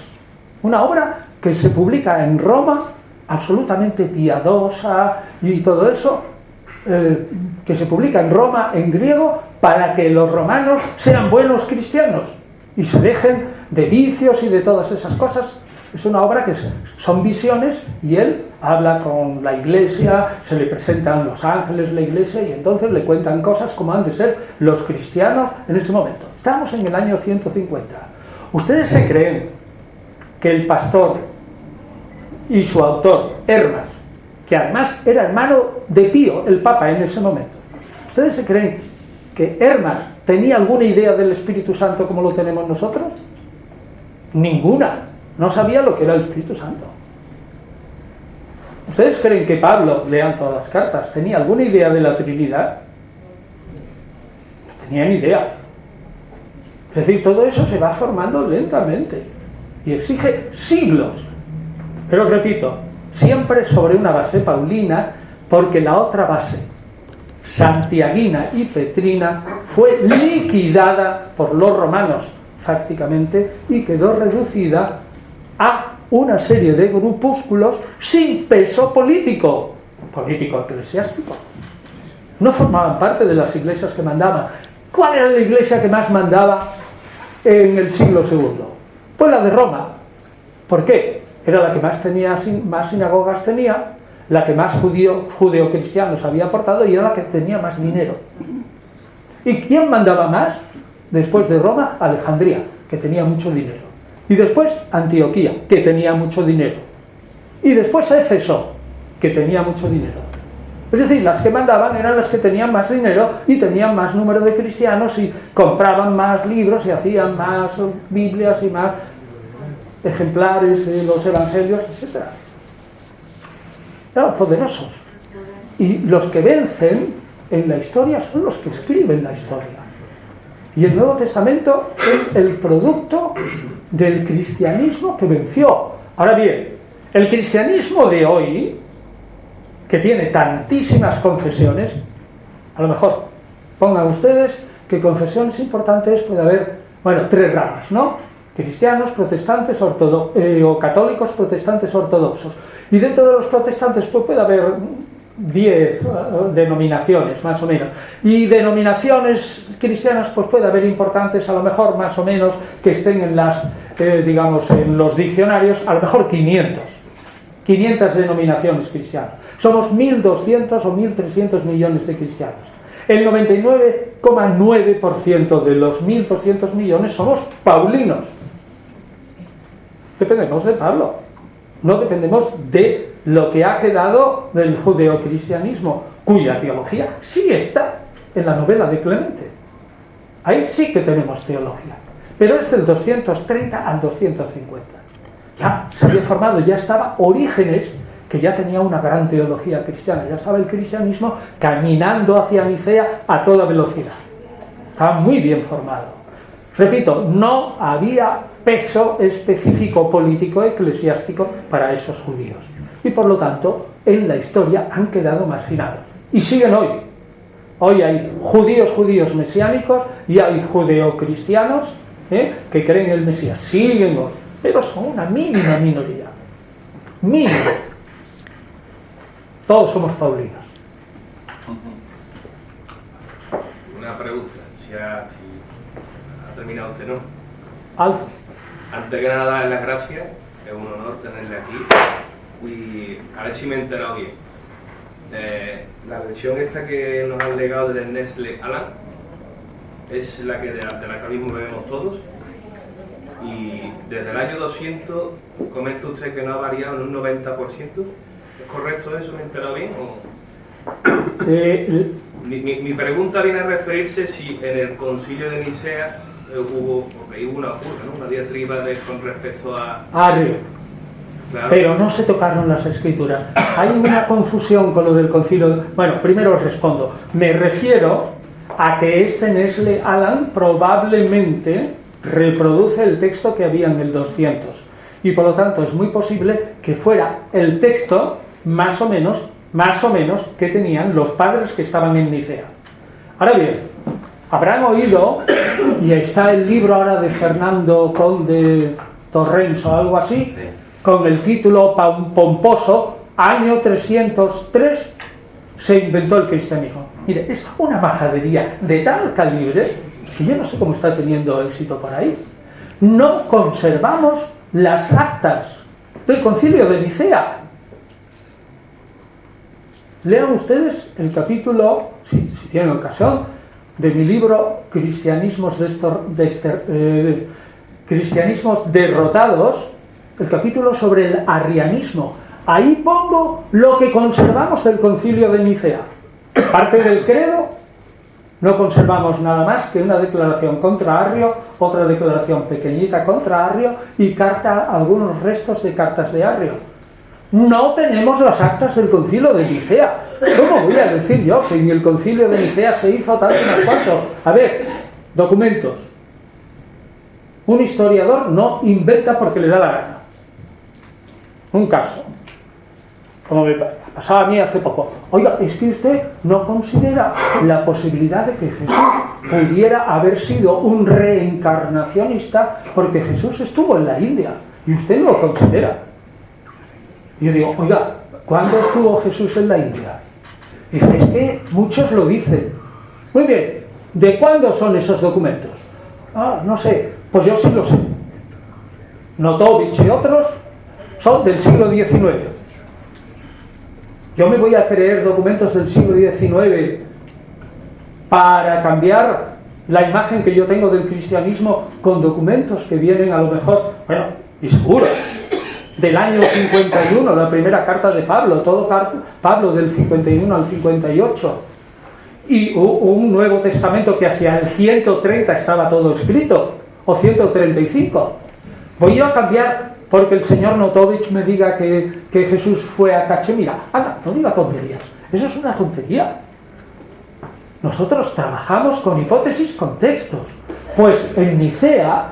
una obra que se publica en Roma, absolutamente piadosa y todo eso, que se publica en Roma en griego para que los romanos sean buenos cristianos y se dejen de vicios y de todas esas cosas? Es una obra que son visiones y él habla con la iglesia, se le presentan los ángeles, la iglesia, y entonces le cuentan cosas como han de ser los cristianos en ese momento. Estamos en el año 150. ¿Ustedes se creen que el pastor y su autor, Hermas, que además era hermano de Pío, el Papa en ese momento, ¿ustedes se creen que Hermas tenía alguna idea del Espíritu Santo como lo tenemos nosotros? Ninguna. No sabía lo que era el Espíritu Santo. ¿Ustedes creen que Pablo, lean todas las cartas, tenía alguna idea de la Trinidad? No tenía ni idea. Es decir, todo eso se va formando lentamente y exige siglos. Pero repito, siempre sobre una base paulina, porque la otra base, santiaguina y petrina, fue liquidada por los romanos fácticamente y quedó reducida a una serie de grupúsculos sin peso político eclesiástico. No formaban parte de las iglesias que mandaban. ¿Cuál era la iglesia que más mandaba en el siglo II? Pues la de Roma. ¿Por qué? Era la que más sinagogas tenía, la que más judeocristianos había aportado y era la que tenía más dinero. ¿Y quién mandaba más? Después de Roma, Alejandría, que tenía mucho dinero. Y después Antioquía, que tenía mucho dinero. Y después Éfeso, que tenía mucho dinero. Es decir, las que mandaban eran las que tenían más dinero y tenían más número de cristianos y compraban más libros y hacían más Biblias y más ejemplares de los evangelios, etc. Eran poderosos. Y los que vencen en la historia son los que escriben la historia. Y el Nuevo Testamento es el producto del cristianismo que venció. Ahora bien, el cristianismo de hoy, que tiene tantísimas confesiones, a lo mejor pongan ustedes que confesiones importantes puede haber, tres ramas, ¿no? Cristianos, protestantes, o católicos, protestantes, ortodoxos. Y dentro de los protestantes pues puede haber 10 denominaciones, más o menos. Y denominaciones cristianas pues puede haber importantes, a lo mejor más o menos, que estén en las, en los diccionarios, a lo mejor 500 denominaciones cristianas. Somos 1.200 o 1.300 millones de cristianos. El 99,9% de los 1.200 millones somos paulinos. Dependemos de Pablo. No dependemos de lo que ha quedado del judeocristianismo, cuya teología sí está en la novela de Clemente. Ahí sí que tenemos teología, pero es del 230 al 250. Ya se había formado, ya estaba Orígenes, que ya tenía una gran teología cristiana, ya estaba el cristianismo caminando hacia Nicea a toda velocidad. Estaba muy bien formado. Repito, no había peso específico político eclesiástico para esos judíos. Y por lo tanto, en la historia han quedado marginados. Y siguen hoy. Hoy hay judíos mesiánicos y hay judeocristianos que creen en el Mesías. Siguen hoy. Pero son una mínima minoría. Mínima. Todos somos paulinos. Una pregunta, si ha terminado usted, ¿no? Alto. Antes que nada, dar las gracias, es un honor tenerle aquí y a ver si me he enterado bien. La versión esta que nos han legado de Nestle Alan es la que de la que mismo bebemos todos, y desde el año 200 comenta usted que no ha variado en un 90%. ¿Es correcto eso? ¿Me he enterado bien? Mi pregunta viene a referirse si en el concilio de Nicea hubo una furga, ¿no? Una diatriba con respecto a Arrio. Claro. Pero no se tocaron las escrituras. Hay una confusión con lo del concilio. Bueno, primero os respondo. Me refiero a que este Nestle Alan probablemente reproduce el texto que había en el 200. Y por lo tanto es muy posible que fuera el texto más o menos que tenían los padres que estaban en Nicea. Ahora bien, habrán oído, y está el libro ahora de Fernando Conde Torrens o algo así, con el título pomposo, año 303 se inventó el cristianismo. Mire, es una majadería de tal calibre que yo no sé cómo está teniendo éxito por ahí. No conservamos las actas del concilio de Nicea. Lean ustedes el capítulo, si tienen ocasión, de mi libro Cristianismos derrotados, el capítulo sobre el arrianismo. Ahí pongo lo que conservamos del concilio de Nicea. Parte del credo, no conservamos nada más que una declaración contra Arrio, otra declaración pequeñita contra Arrio y algunos restos de cartas de Arrio. No tenemos las actas del concilio de Nicea. ¿Cómo voy a decir yo que en el concilio de Nicea se hizo tal y más cuanto? A ver, documentos. Un historiador no inventa porque le da la gana. Un caso, como me pasaba a mí hace poco. Oiga, es que usted no considera la posibilidad de que Jesús pudiera haber sido un reencarnacionista porque Jesús estuvo en la India y usted no lo considera. Y yo digo, oiga, ¿cuándo estuvo Jesús en la India? Y dice, es que muchos lo dicen. Muy bien, ¿de cuándo son esos documentos? Ah, no sé, pues yo sí lo sé. Notovich y otros son del siglo XIX. Yo me voy a creer documentos del siglo XIX para cambiar la imagen que yo tengo del cristianismo con documentos que vienen a lo mejor, bueno, y seguro, del año 51, la primera carta de Pablo, Pablo del 51 al 58, y un Nuevo Testamento que hacia el 130 estaba todo escrito, o 135. Voy yo a cambiar porque el señor Notovich me diga que Jesús fue a Cachemira. Anda, no diga tonterías, eso es una tontería. Nosotros trabajamos con hipótesis, con textos. Pues en Nicea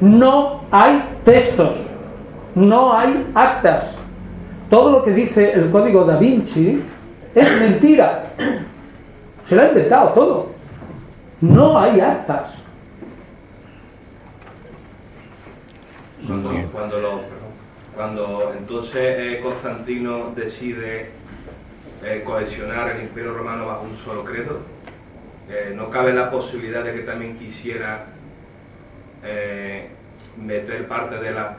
no hay textos, no hay actas. Todo lo que dice el Código Da Vinci es mentira. Se lo ha inventado todo. No hay actas. Cuando entonces Constantino decide cohesionar el Imperio Romano bajo un solo credo, no cabe la posibilidad de que también quisiera meter parte de las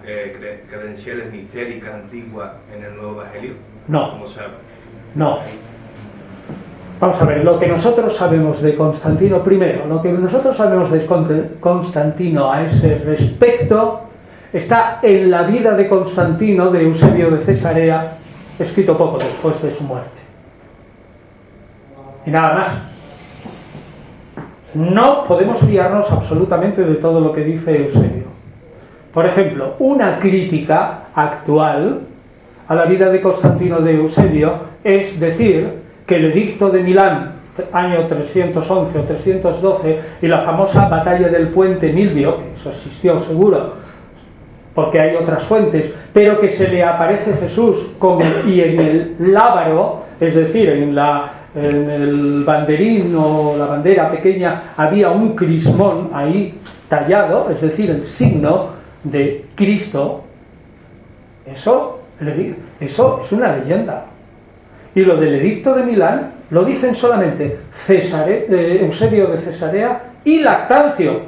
credenciales mistéricas antiguas en el nuevo Evangelio. No. ¿Cómo sabe? No. Vamos a ver, lo que nosotros sabemos de Constantino, primero, lo que nosotros sabemos de Constantino a ese respecto está en la vida de Constantino de Eusebio de Cesarea, escrito poco después de su muerte. Y nada más. No podemos fiarnos absolutamente de todo lo que dice Eusebio. Por ejemplo, una crítica actual a la vida de Constantino de Eusebio es decir que el edicto de Milán, año 311 o 312, y la famosa batalla del puente Milvio, que eso existió seguro, porque hay otras fuentes, pero que se le aparece Jesús y en el lábaro, es decir, en el banderín o la bandera pequeña, había un crismón ahí tallado, es decir, el signo de Cristo. Eso es una leyenda. Y lo del edicto de Milán lo dicen solamente Eusebio de Cesarea y Lactancio.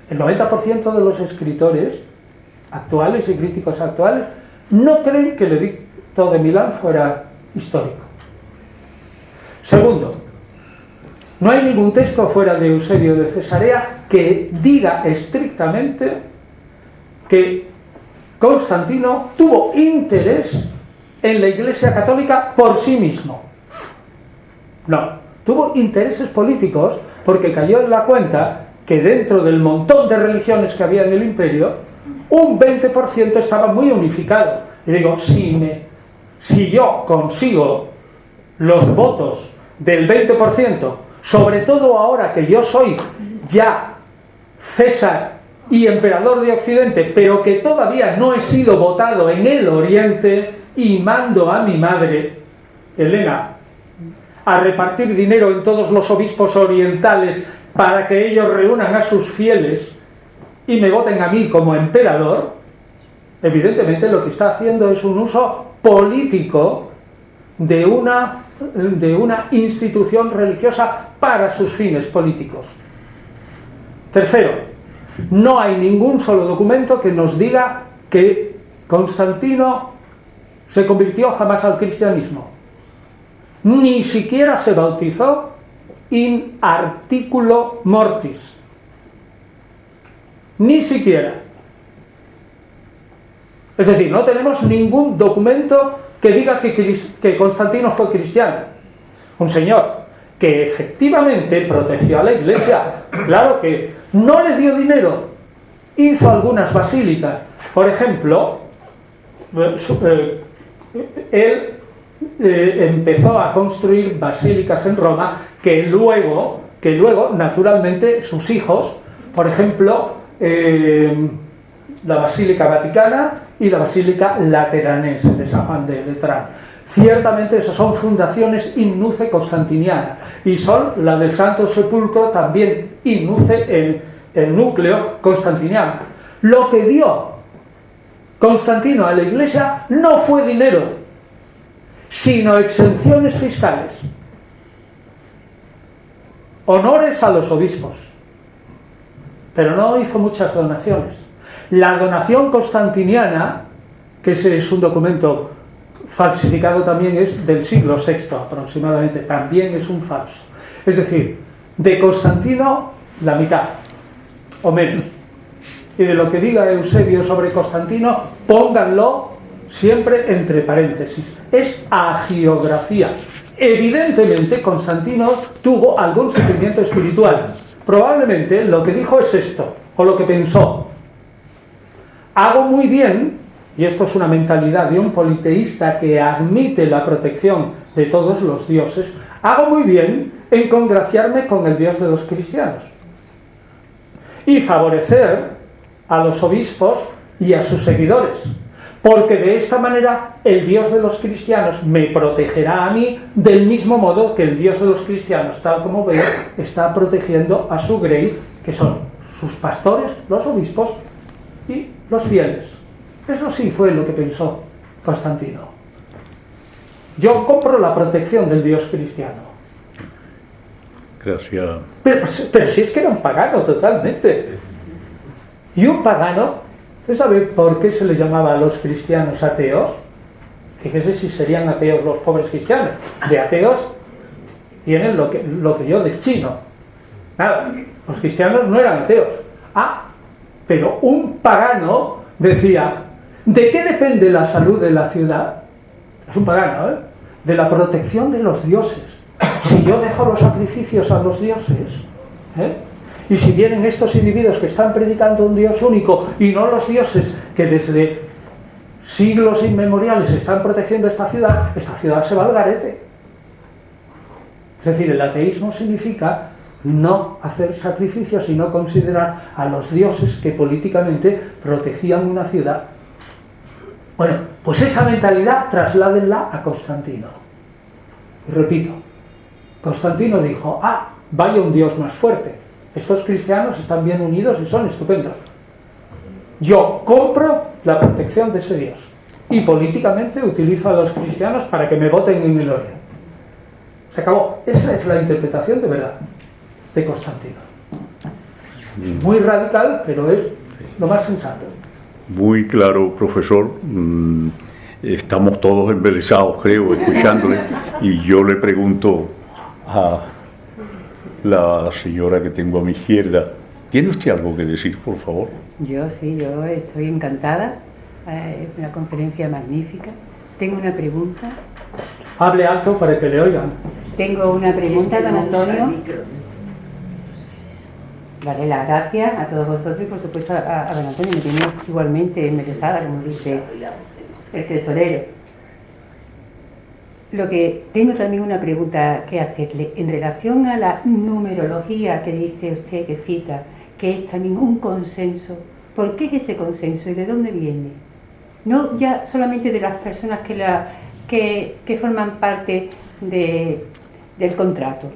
El 90% de los escritores actuales y críticos actuales no creen que el edicto de Milán fuera histórico. Segundo, no hay ningún texto fuera de Eusebio de Cesarea que diga estrictamente que Constantino tuvo interés en la Iglesia Católica por sí mismo. No, tuvo intereses políticos porque cayó en la cuenta que dentro del montón de religiones que había en el imperio, un 20% estaba muy unificado. Y digo, si yo consigo los votos del 20%, sobre todo ahora que yo soy ya César y emperador de Occidente, pero que todavía no he sido votado en el Oriente, y mando a mi madre, Helena, a repartir dinero en todos los obispos orientales para que ellos reúnan a sus fieles y me voten a mí como emperador, evidentemente lo que está haciendo es un uso político de una institución religiosa para sus fines políticos. Tercero, no hay ningún solo documento que nos diga que Constantino se convirtió jamás al cristianismo. Ni siquiera se bautizó in articulo mortis. Ni siquiera. Es decir, no tenemos ningún documento que diga que Constantino fue cristiano. Un señor que efectivamente protegió a la Iglesia. Claro que no le dio dinero, hizo algunas basílicas. Por ejemplo, él empezó a construir basílicas en Roma que luego naturalmente sus hijos, por ejemplo, la Basílica Vaticana y la Basílica Lateranense de San Juan de Letrán. Ciertamente esas son fundaciones in nuce constantiniana, y son la del Santo Sepulcro también in nuce en el núcleo constantiniano. Lo que dio Constantino a la Iglesia no fue dinero, sino exenciones fiscales, honores a los obispos, pero no hizo muchas donaciones. La donación constantiniana, que ese es un documento falsificado también, es del siglo VI aproximadamente, también es un falso. Es decir, de Constantino la mitad o menos. Y de lo que diga Eusebio sobre Constantino, pónganlo siempre entre paréntesis. Es hagiografía. Evidentemente Constantino tuvo algún sentimiento espiritual. Probablemente lo que dijo es esto, o lo que pensó: hago muy bien, y esto es una mentalidad de un politeísta que admite la protección de todos los dioses, hago muy bien en congraciarme con el Dios de los cristianos y favorecer a los obispos y a sus seguidores, porque de esta manera el Dios de los cristianos me protegerá a mí del mismo modo que el Dios de los cristianos, tal como veo, está protegiendo a su grey, que son sus pastores, los obispos y los fieles. Eso sí fue lo que pensó Constantino. Yo compro la protección del Dios cristiano. Gracias. Pero si es que era un pagano totalmente. Y un pagano, ¿usted sabe por qué se le llamaba a los cristianos ateos? Fíjese si serían ateos los pobres cristianos. De ateos tienen lo que yo de chino. Nada, los cristianos no eran ateos. Pero un pagano decía: ¿de qué depende la salud de la ciudad? Es un pagano, ¿eh? De la protección de los dioses. Si yo dejo los sacrificios a los dioses, Y si vienen estos individuos que están predicando un Dios único y no los dioses que desde siglos inmemoriales están protegiendo esta ciudad se va al garete. Es decir, el ateísmo significa no hacer sacrificios y no considerar a los dioses que políticamente protegían una ciudad. Bueno, pues esa mentalidad trasládenla a Constantino. Y repito, Constantino dijo, vaya un Dios más fuerte. Estos cristianos están bien unidos y son estupendos. Yo compro la protección de ese Dios. Y políticamente utilizo a los cristianos para que me voten en el Oriente. Se acabó. Esa es la interpretación de verdad de Constantino. Muy radical, pero es lo más sensato. Muy claro, profesor. Estamos todos embelesados, creo, escuchándole. Y yo le pregunto a la señora que tengo a mi izquierda, ¿tiene usted algo que decir, por favor? Yo sí, yo estoy encantada. Es una conferencia magnífica. Tengo una pregunta. Hable alto para que le oigan. Tengo una pregunta, don Antonio. Darle las gracias a todos vosotros y por supuesto a don Antonio, me tiene igualmente enmerezada, como dice el tesorero. Lo que tengo también una pregunta que hacerle en relación a la numerología que dice usted, que cita, que es también un consenso. ¿Por qué es ese consenso y de dónde viene? No ya solamente de las personas que forman parte del contrato,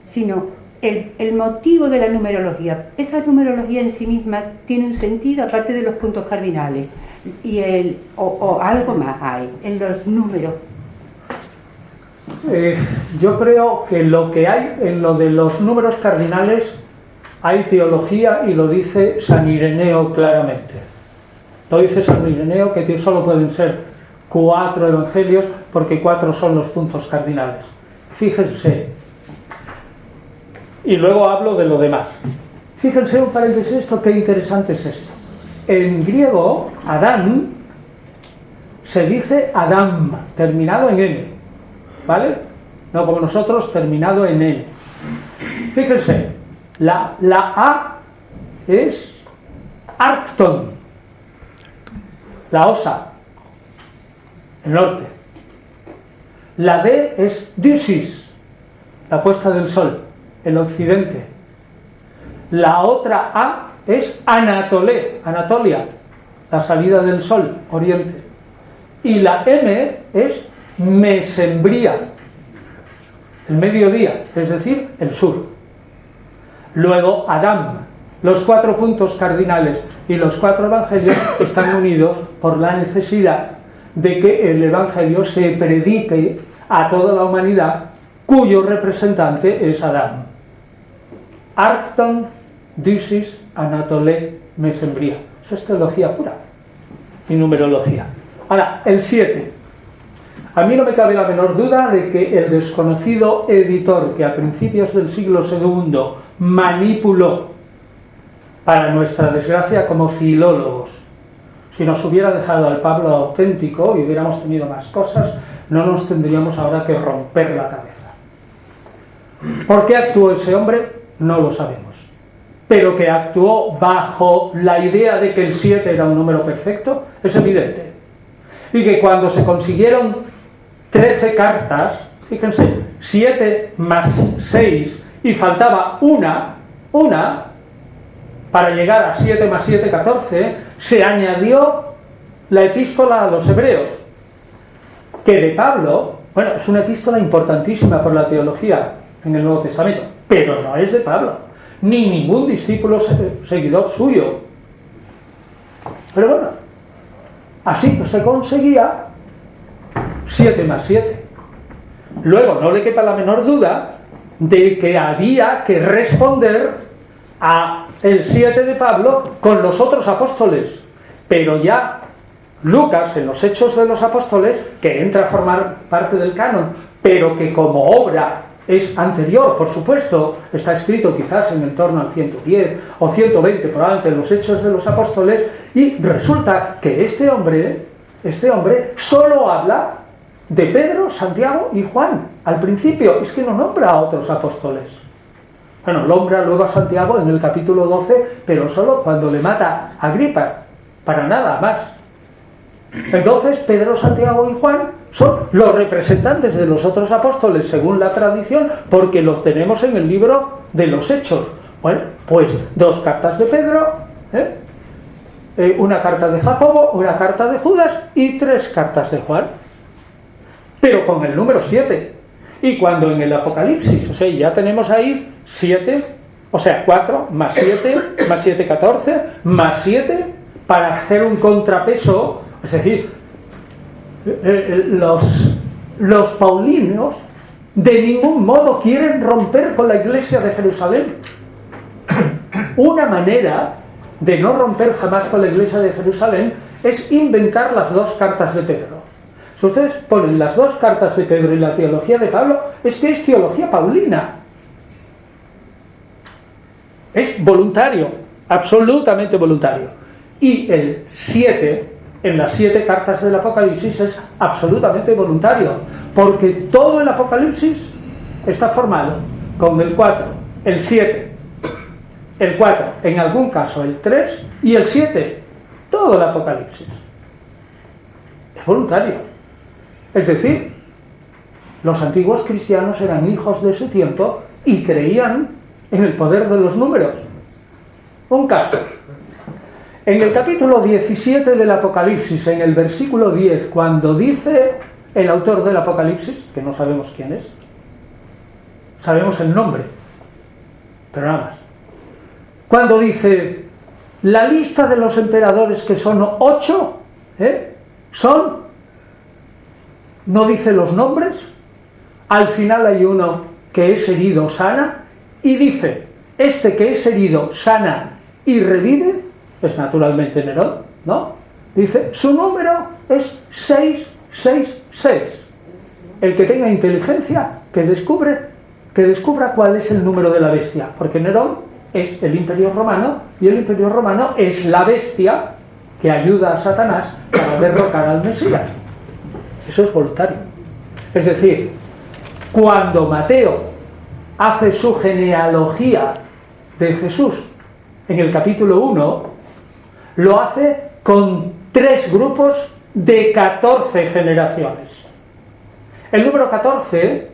sino el motivo de la numerología. Esa numerología en sí misma tiene un sentido aparte de los puntos cardinales y o algo más hay en los números. Yo creo que lo que hay en lo de los números cardinales hay teología y lo dice San Ireneo claramente. Lo dice San Ireneo que solo pueden ser 4 evangelios porque 4 son los puntos cardinales. Fíjense. Y luego hablo de lo demás. Fíjense un paréntesis esto, qué interesante es esto. En griego, Adán se dice Adam, terminado en N, ¿vale? No como nosotros, terminado en N. Fíjense, la A es Arcton, la osa, el norte. La D es Disis, la puesta del sol, el occidente. La otra A es Anatolé, Anatolia, la salida del sol, oriente. Y la M es Mesembría, el mediodía, es decir, el sur. Luego Adán, los 4 puntos cardinales y los 4 evangelios están unidos por la necesidad de que el evangelio se predique a toda la humanidad, cuyo representante es Adán. Arcton, Disis, Anatolé, Mesembría. Eso es teología pura y numerología. Ahora, el 7. A mí no me cabe la menor duda de que el desconocido editor que a principios del siglo II manipuló, para nuestra desgracia, como filólogos, si nos hubiera dejado al Pablo auténtico y hubiéramos tenido más cosas, no nos tendríamos ahora que romper la cabeza. ¿Por qué actuó ese hombre? No lo sabemos. Pero que actuó bajo la idea de que el 7 era un número perfecto, es evidente. Y que cuando se consiguieron 13 cartas, fíjense, 7 más 6, y faltaba una, para llegar a 7 más 7, 14, se añadió la epístola a los hebreos, que de Pablo, bueno, es una epístola importantísima por la teología en el Nuevo Testamento, pero no es de Pablo, ni ningún discípulo seguidor suyo. Pero bueno, así se conseguía 7 más 7. Luego, no le quepa la menor duda de que había que responder a el 7 de Pablo con los otros apóstoles, pero ya Lucas, en los Hechos de los Apóstoles, que entra a formar parte del canon, pero que como obra es anterior, por supuesto, está escrito quizás en torno al 110 o 120, probablemente en los Hechos de los Apóstoles, y resulta que este hombre solo habla de Pedro, Santiago y Juan. Al principio es que no nombra a otros apóstoles. Bueno, nombra luego a Santiago en el capítulo 12, pero solo cuando le mata a Agripa, para nada más. Entonces, Pedro, Santiago y Juan son los representantes de los otros apóstoles según la tradición, porque los tenemos en el libro de los Hechos. Bueno, pues 2 cartas de Pedro, una carta de Jacobo, una carta de Judas y 3 cartas de Juan, pero con el número 7. Y cuando en el Apocalipsis, o sea, ya tenemos ahí 7, o sea, 4 más 7, más 7, 14, más 7, para hacer un contrapeso. Es decir, los paulinos de ningún modo quieren romper con la iglesia de Jerusalén. Una manera de no romper jamás con la iglesia de Jerusalén es inventar las 2 cartas de Pedro. Si ustedes ponen las 2 cartas de Pedro y la teología de Pablo, es que es teología paulina. Es voluntario, absolutamente voluntario. Y el 7, en las 7 cartas del Apocalipsis, es absolutamente voluntario, porque todo el Apocalipsis está formado con el 4, el 7, el 4, en algún caso el 3 y el 7, todo el Apocalipsis. Es voluntario. Es decir, los antiguos cristianos eran hijos de su tiempo y creían en el poder de los números. Un caso. En el capítulo 17 del Apocalipsis, en el versículo 10, cuando dice el autor del Apocalipsis, que no sabemos quién es, sabemos el nombre, pero nada más. Cuando dice, la lista de los emperadores, que son 8, no dice los nombres, al final hay uno que es herido, sana, y dice, este que es herido, sana y revive, es naturalmente Nerón, ¿no? Dice, su número es 666. El que tenga inteligencia, que descubra cuál es el número de la bestia, porque Nerón es el Imperio Romano, y el Imperio Romano es la bestia que ayuda a Satanás para derrocar al Mesías. Eso es voluntario. Es decir, cuando Mateo hace su genealogía de Jesús en el capítulo 1, lo hace con 3 grupos de 14 generaciones. El número 14,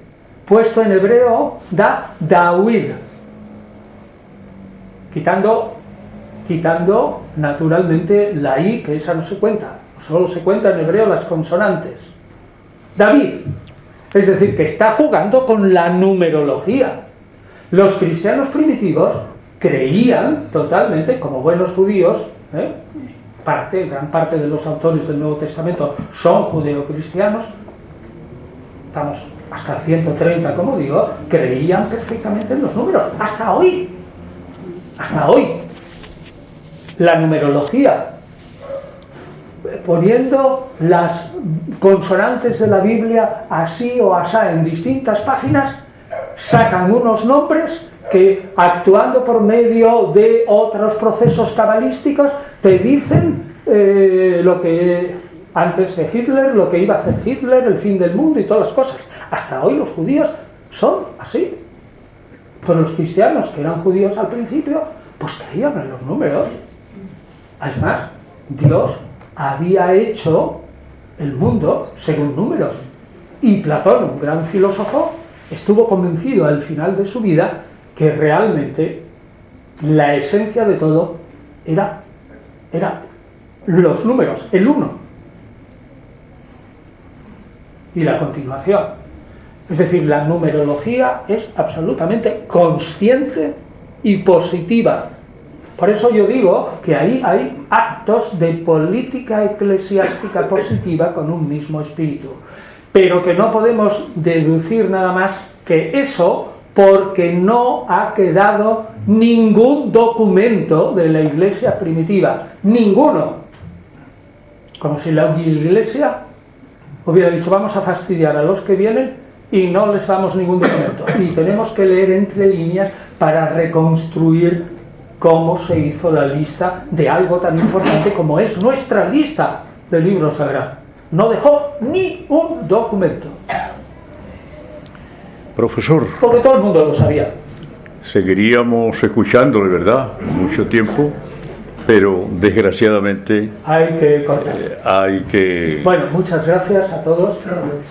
puesto en hebreo, da David, quitando naturalmente la I, que esa no se cuenta, solo se cuenta en hebreo las consonantes. David, es decir, que está jugando con la numerología. Los cristianos primitivos creían totalmente, como buenos judíos, gran parte de los autores del Nuevo Testamento son judeocristianos, estamos hasta el 130, como digo, creían perfectamente en los números, hasta hoy. La numerología, poniendo las consonantes de la Biblia así o asá en distintas páginas, sacan unos nombres que, actuando por medio de otros procesos cabalísticos, te dicen lo que antes de Hitler, lo que iba a hacer Hitler, el fin del mundo y todas las cosas. Hasta hoy los judíos son así. Pero los cristianos, que eran judíos al principio, pues creían en los números. Además, Dios había hecho el mundo según números. Y Platón, un gran filósofo, estuvo convencido al final de su vida que realmente la esencia de todo era los números, el 1 y la continuación. Es decir, la numerología es absolutamente consciente y positiva. Por eso yo digo que ahí hay actos de política eclesiástica positiva con un mismo espíritu, pero que no podemos deducir nada más que eso, porque no ha quedado ningún documento de la iglesia primitiva, ninguno. Como si la iglesia hubiera dicho, vamos a fastidiar a los que vienen y no les damos ningún documento. Y tenemos que leer entre líneas para reconstruir cómo se hizo la lista de algo tan importante como es nuestra lista del libro sagrado. No dejó ni un documento. Profesor. Porque todo el mundo lo sabía. seguiríamos escuchándole, ¿verdad? Mucho tiempo, pero desgraciadamente Hay que cortar. hay que... Bueno, muchas gracias a todos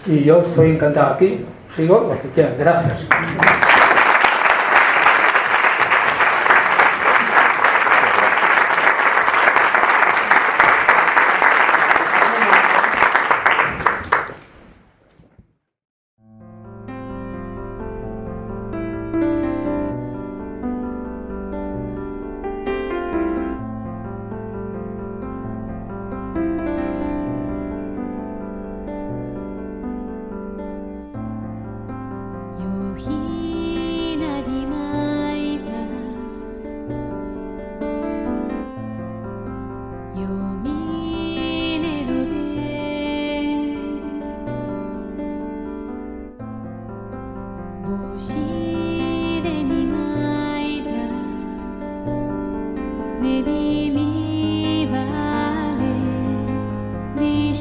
y yo estoy encantado aquí. Sigo lo que quieran. Gracias. Nedi mi vale di